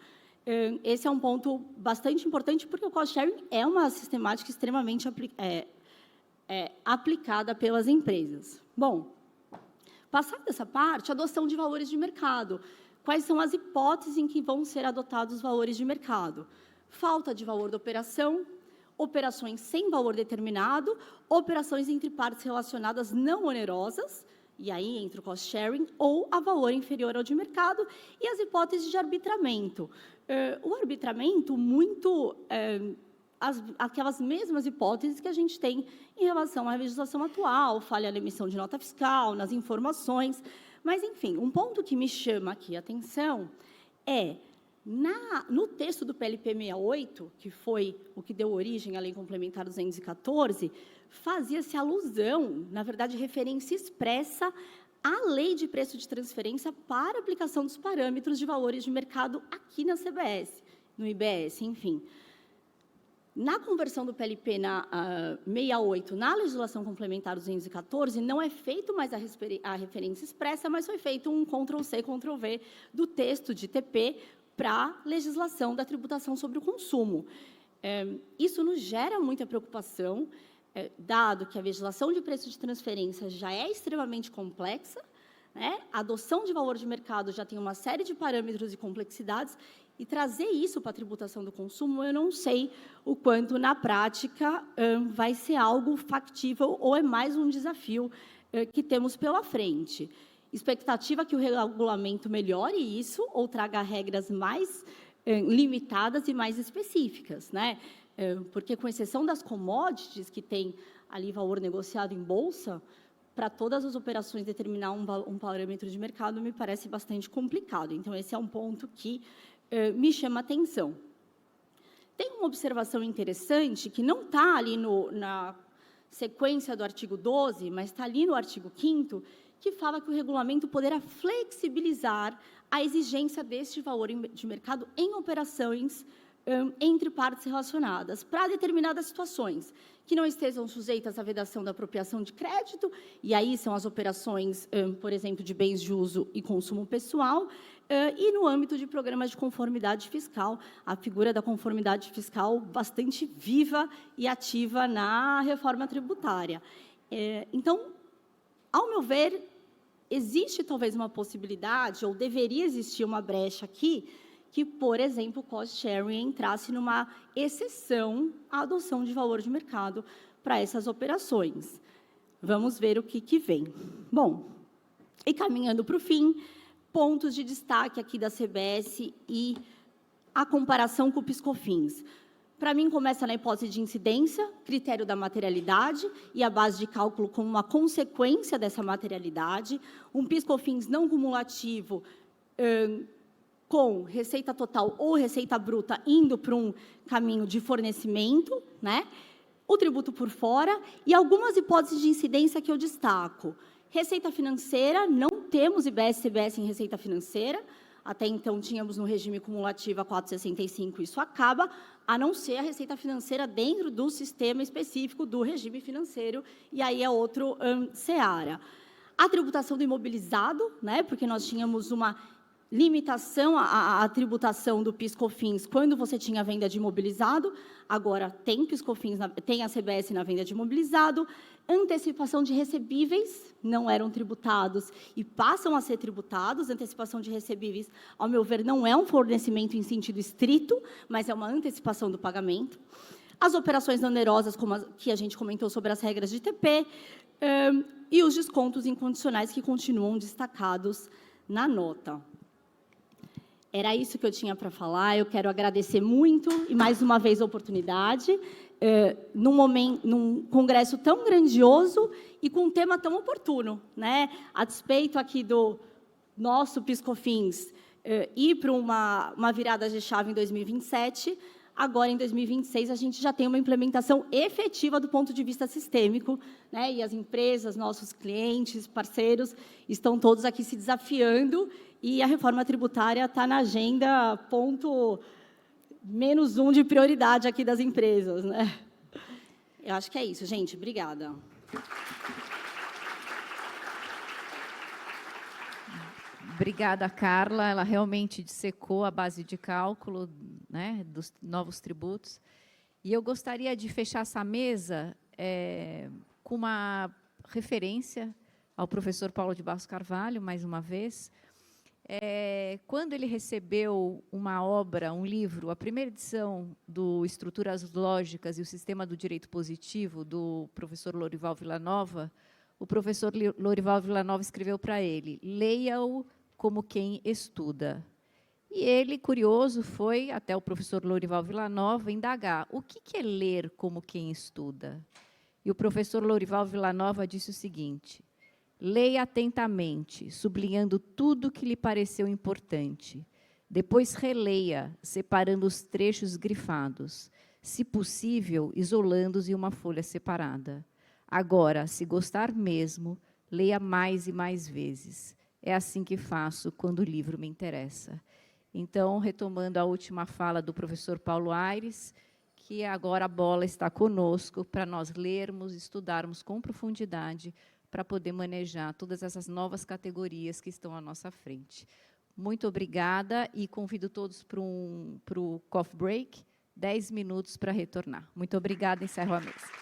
Esse é um ponto bastante importante, porque o cost sharing é uma sistemática extremamente aplicada pelas empresas. Bom, passada essa parte, adoção de valores de mercado. Quais são as hipóteses em que vão ser adotados os valores de mercado? Falta de valor da operação, operações sem valor determinado, operações entre partes relacionadas não onerosas, e aí entra o cost sharing, ou a valor inferior ao de mercado, e as hipóteses de arbitramento. O arbitramento, aquelas mesmas hipóteses que a gente tem em relação à legislação atual, falha na emissão de nota fiscal, nas informações. Mas, enfim, um ponto que me chama aqui a atenção é, no texto do PLP 68, que foi o que deu origem à Lei Complementar 214, fazia-se alusão, na verdade, referência expressa à Lei de Preço de Transferência para aplicação dos parâmetros de valores de mercado aqui na CBS, no IBS, enfim. Na conversão do PLP 68 na legislação complementar 214, não é feito mais a referência expressa, mas foi feito um Ctrl+C, Ctrl+V do texto de TP para a legislação da tributação sobre o consumo. Isso nos gera muita preocupação, dado que a legislação de preço de transferência já é extremamente complexa, né? A adoção de valor de mercado já tem uma série de parâmetros e complexidades, e trazer isso para a tributação do consumo, eu não sei o quanto, na prática, vai ser algo factível ou é mais um desafio que temos pela frente. Expectativa que o regulamento melhore isso ou traga regras mais limitadas e mais específicas, né? Porque, com exceção das commodities, que tem ali valor negociado em bolsa, para todas as operações determinar um parâmetro de mercado me parece bastante complicado. Então, esse é um ponto que me chama a atenção. Tem uma observação interessante, que não está ali na sequência do artigo 12, mas está ali no artigo 5º, que fala que o regulamento poderá flexibilizar a exigência deste valor de mercado em operações entre partes relacionadas, para determinadas situações, que não estejam sujeitas à vedação da apropriação de crédito, e aí são as operações, por exemplo, de bens de uso e consumo pessoal, e no âmbito de programas de conformidade fiscal, a figura da conformidade fiscal bastante viva e ativa na reforma tributária. Então, ao meu ver, existe talvez uma possibilidade, ou deveria existir uma brecha aqui, que, por exemplo, o cost sharing entrasse numa exceção à adoção de valor de mercado para essas operações. Vamos ver o que vem. Bom, e caminhando para o fim, pontos de destaque aqui da CBS e a comparação com o PIS/COFINS. Para mim, começa na hipótese de incidência, critério da materialidade e a base de cálculo como uma consequência dessa materialidade, um PIS/COFINS não cumulativo com receita total ou receita bruta indo para um caminho de fornecimento, né? O tributo por fora e algumas hipóteses de incidência que eu destaco. Receita financeira, não temos IBS e CBS em receita financeira, até então tínhamos no regime cumulativo a 465, isso acaba, a não ser a receita financeira dentro do sistema específico do regime financeiro, e aí é outro seara. A tributação do imobilizado, né? Porque nós tínhamos uma limitação à tributação do PIS/COFINS quando você tinha venda de imobilizado, agora tem PIS/COFINS, tem a CBS na venda de imobilizado, antecipação de recebíveis não eram tributados e passam a ser tributados, antecipação de recebíveis, ao meu ver, não é um fornecimento em sentido estrito, mas é uma antecipação do pagamento. As operações onerosas, como que a gente comentou sobre as regras de TP, e os descontos incondicionais que continuam destacados na nota. Era isso que eu tinha para falar. Eu quero agradecer muito e, mais uma vez, a oportunidade, num congresso tão grandioso e com um tema tão oportuno, né? A despeito aqui do nosso PIS/COFINS ir para uma virada de chave em 2027, agora, em 2026, a gente já tem uma implementação efetiva do ponto de vista sistêmico, né? E as empresas, nossos clientes, parceiros, estão todos aqui se desafiando, e a reforma tributária está na agenda ponto -1 de prioridade aqui das empresas, né? Eu acho que é isso, gente. Obrigada. Obrigada, Carla. Ela realmente dissecou a base de cálculo, né, dos novos tributos. E eu gostaria de fechar essa mesa com uma referência ao professor Paulo de Barros Carvalho, mais uma vez. Quando ele recebeu uma obra, um livro, a primeira edição do Estruturas Lógicas e o Sistema do Direito Positivo, do professor Lorival Villanova, o professor Lorival Villanova escreveu para ele: leia-o como quem estuda. E ele, curioso, foi até o professor Lorival Villanova indagar: o que é ler como quem estuda? E o professor Lorival Villanova disse o seguinte: leia atentamente, sublinhando tudo que lhe pareceu importante. Depois releia, separando os trechos grifados, se possível, isolando-os em uma folha separada. Agora, se gostar mesmo, leia mais e mais vezes. É assim que faço quando o livro me interessa. Então, retomando a última fala do professor Paulo Aires, que agora a bola está conosco para nós lermos, estudarmos com profundidade, para poder manejar todas essas novas categorias que estão à nossa frente. Muito obrigada e convido todos para o coffee break, 10 minutos para retornar. Muito obrigada, encerro a mesa.